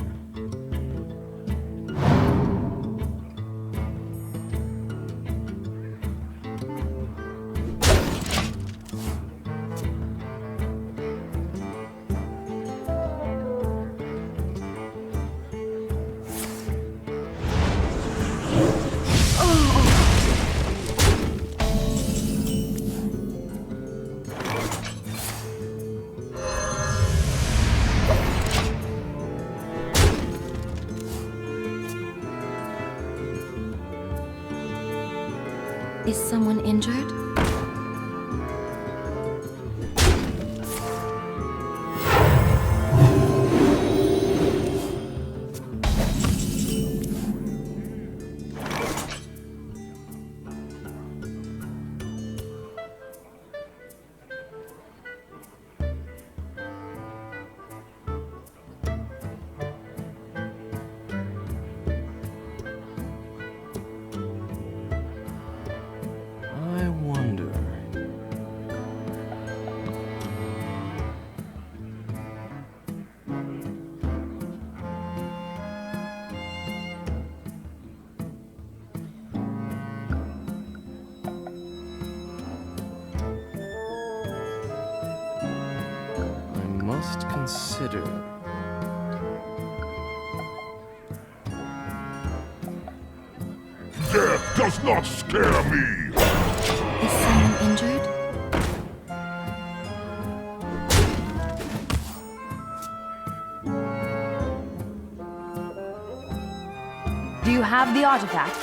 Is someone injured? must consider. Death does not scare me! Is someone injured? Do you have the artifact?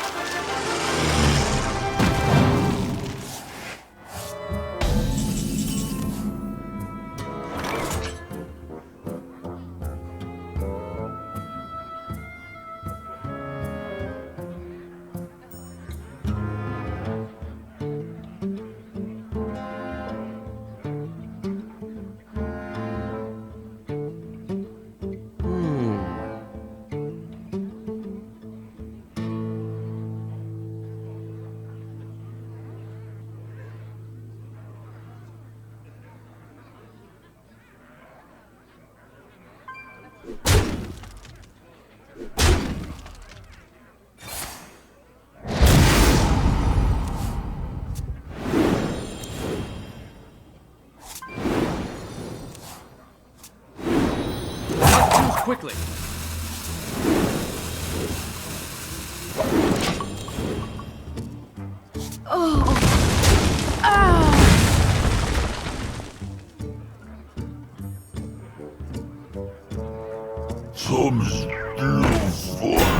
Quickly! Some still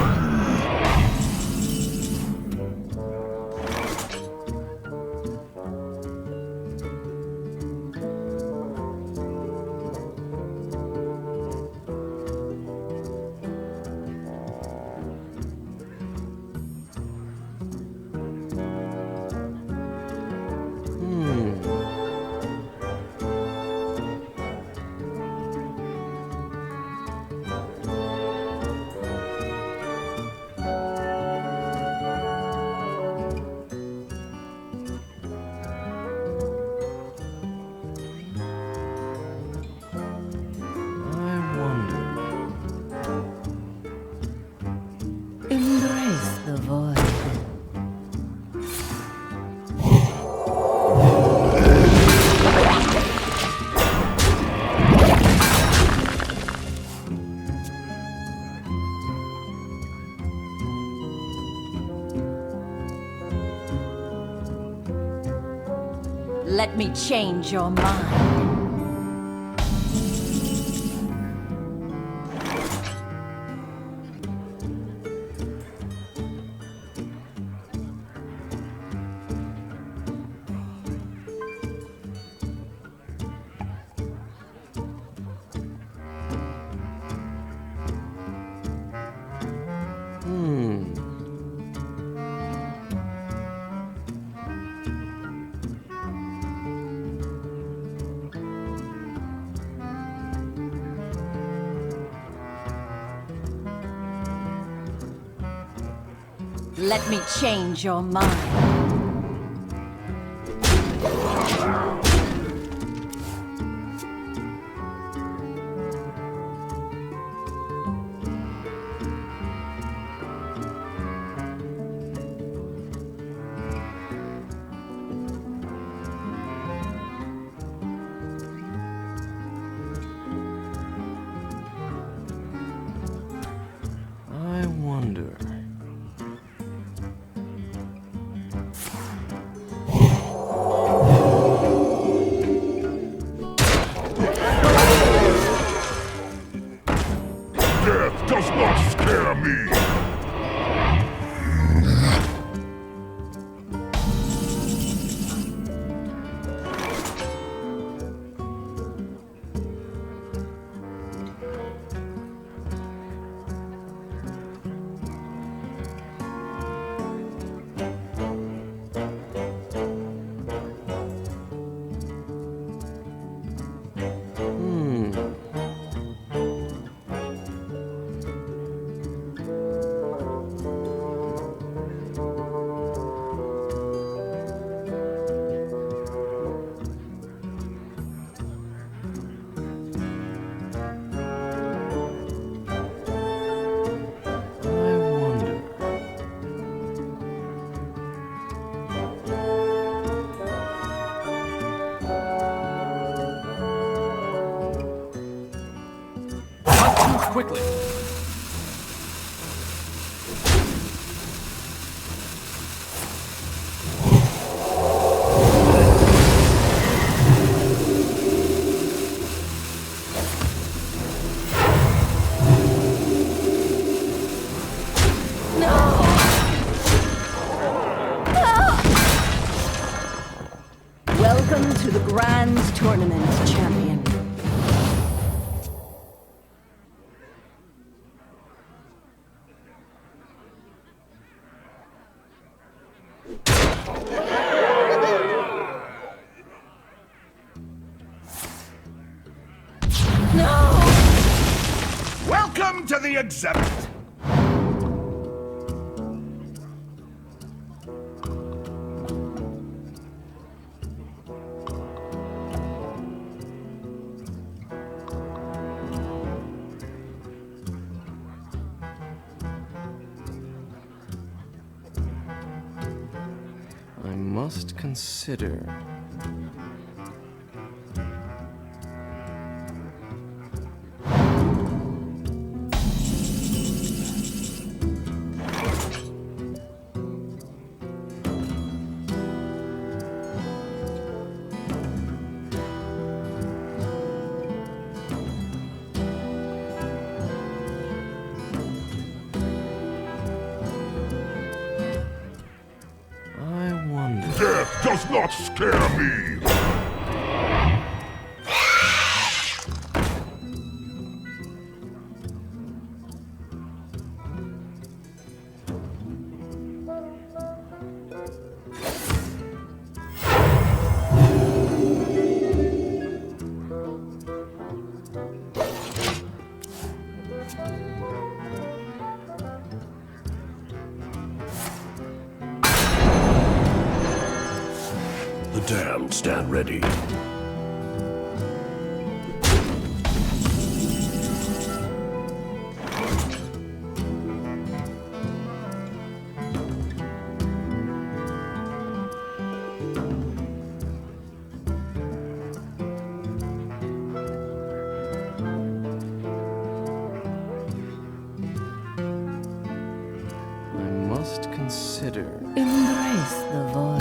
funny. Embrace the void. Let me change your mind. Let me change your mind. I wonder. quickly. Welcome to the Grand Tournament, champion. Welcome to the exhibit. I must consider. I wonder. Death does not scare me. The damned stand ready. I must consider. Embrace the void.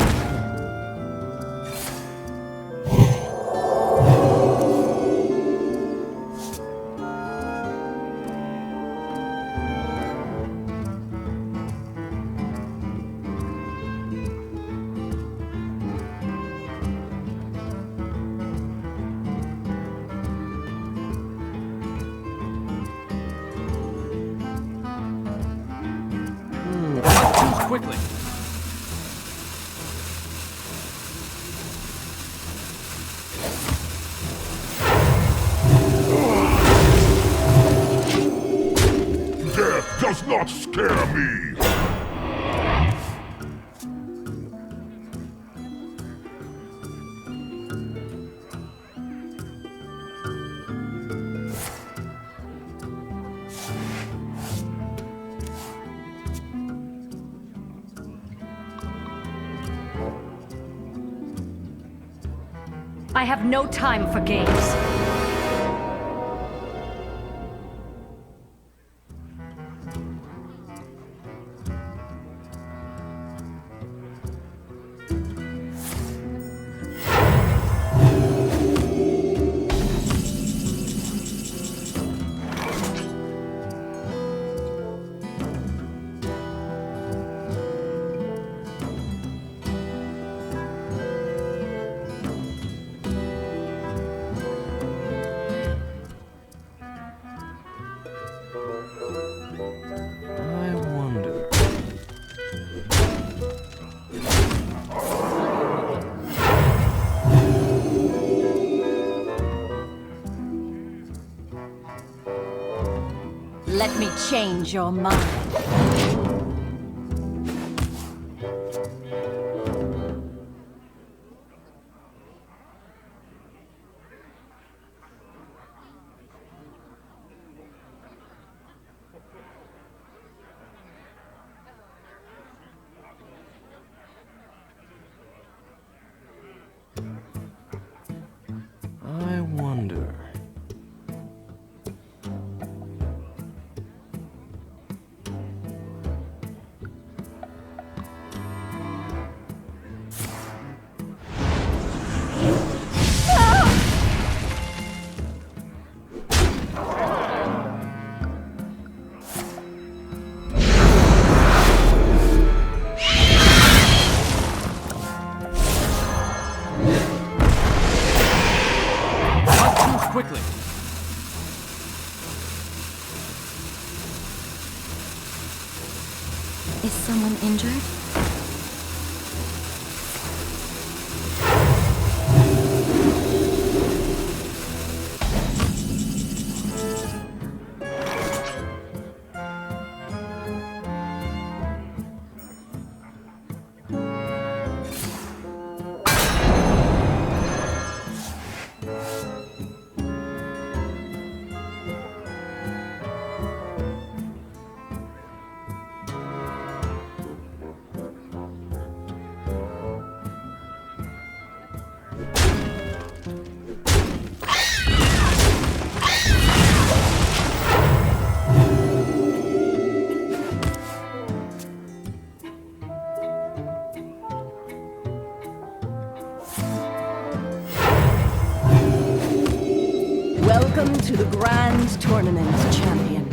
Choose quickly. Death does not scare me. I have no time for games. I wonder. Let me change your mind. I wonder. quickly. Is someone injured? Welcome to the Grand Tournament, champion.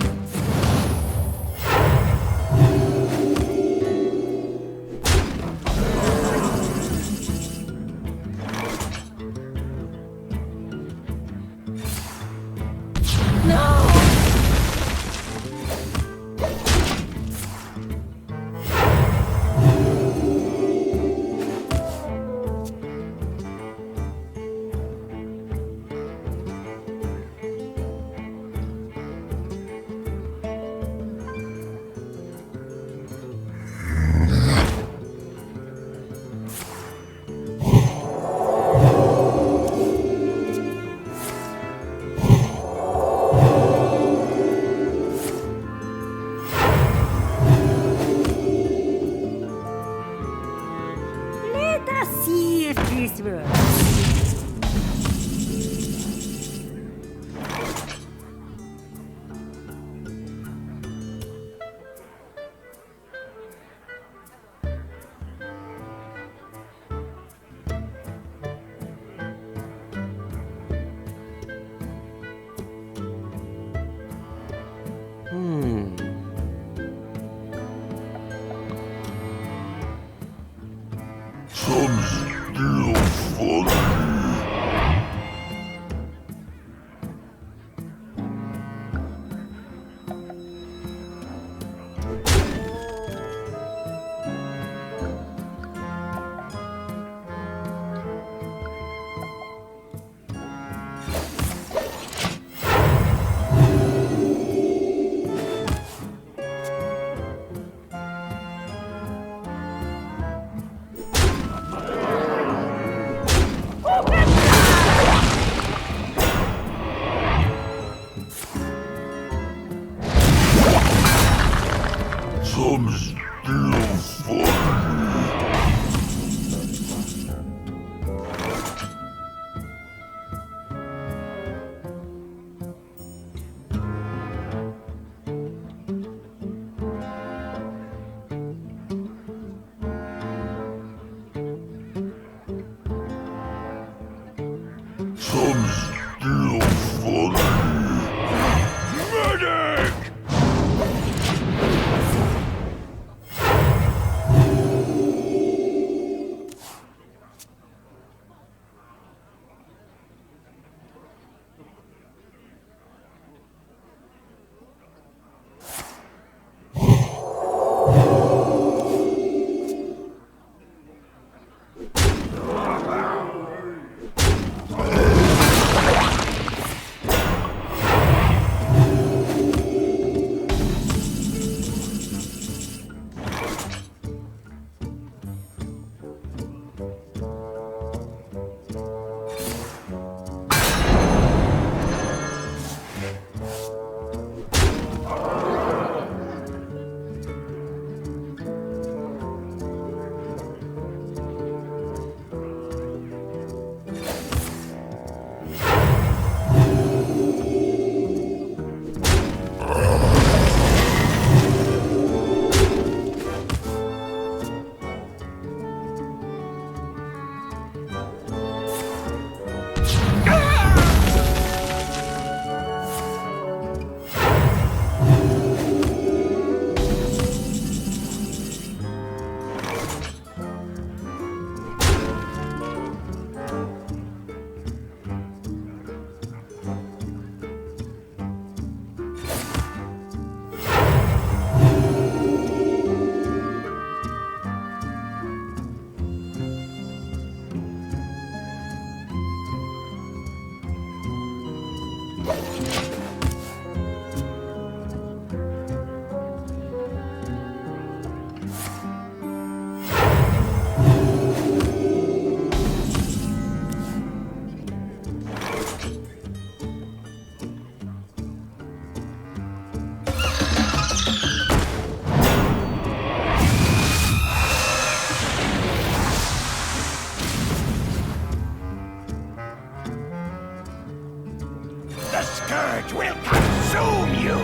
The scourge will consume you!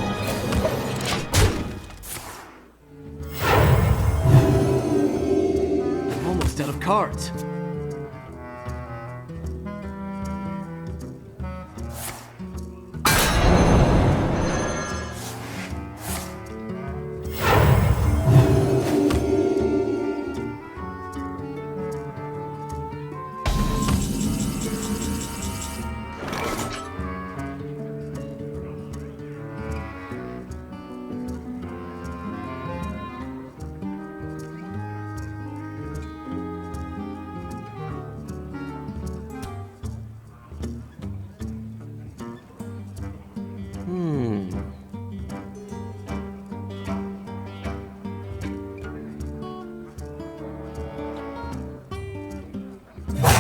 I'm almost out of cards.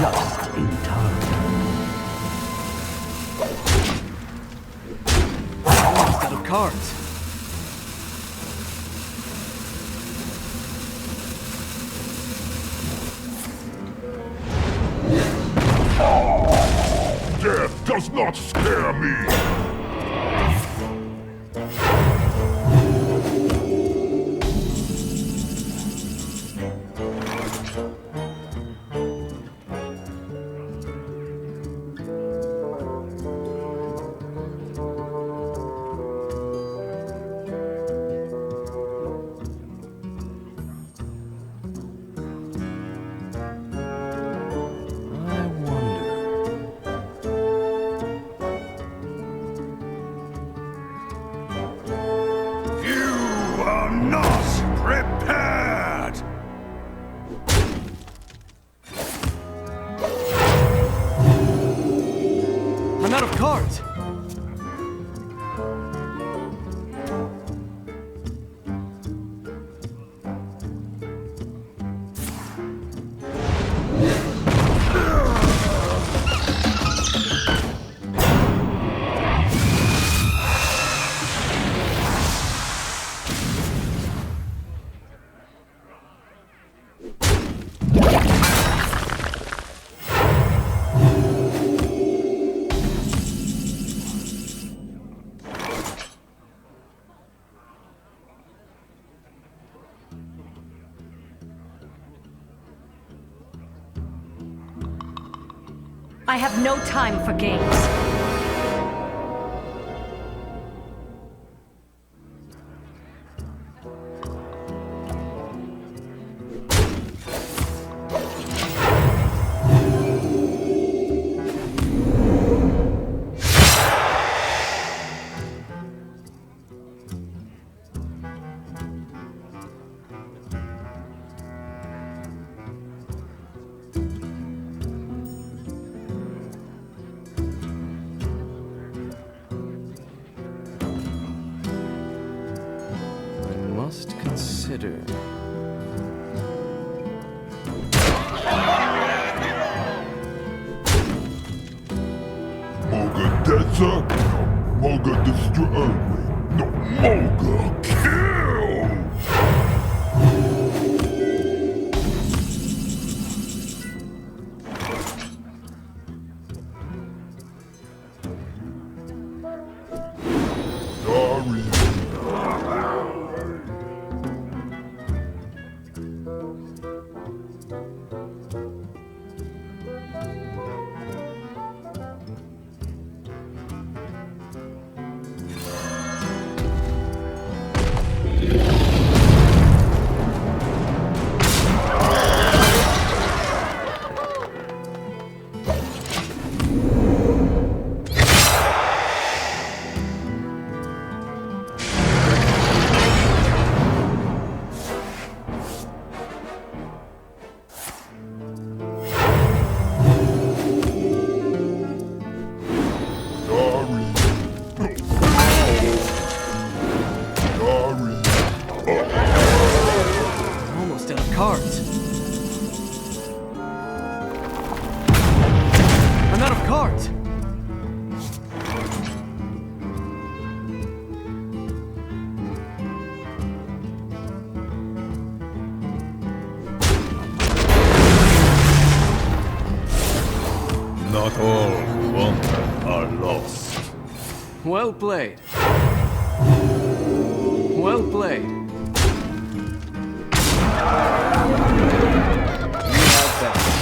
Just in time. Almost out of cards. Death does not scare me! I'm out of cards. I have no time for games. Must consider. Moga desert, no Moga destroy, no Moga kill! Sorry. lost. Well played. Well played. You have that.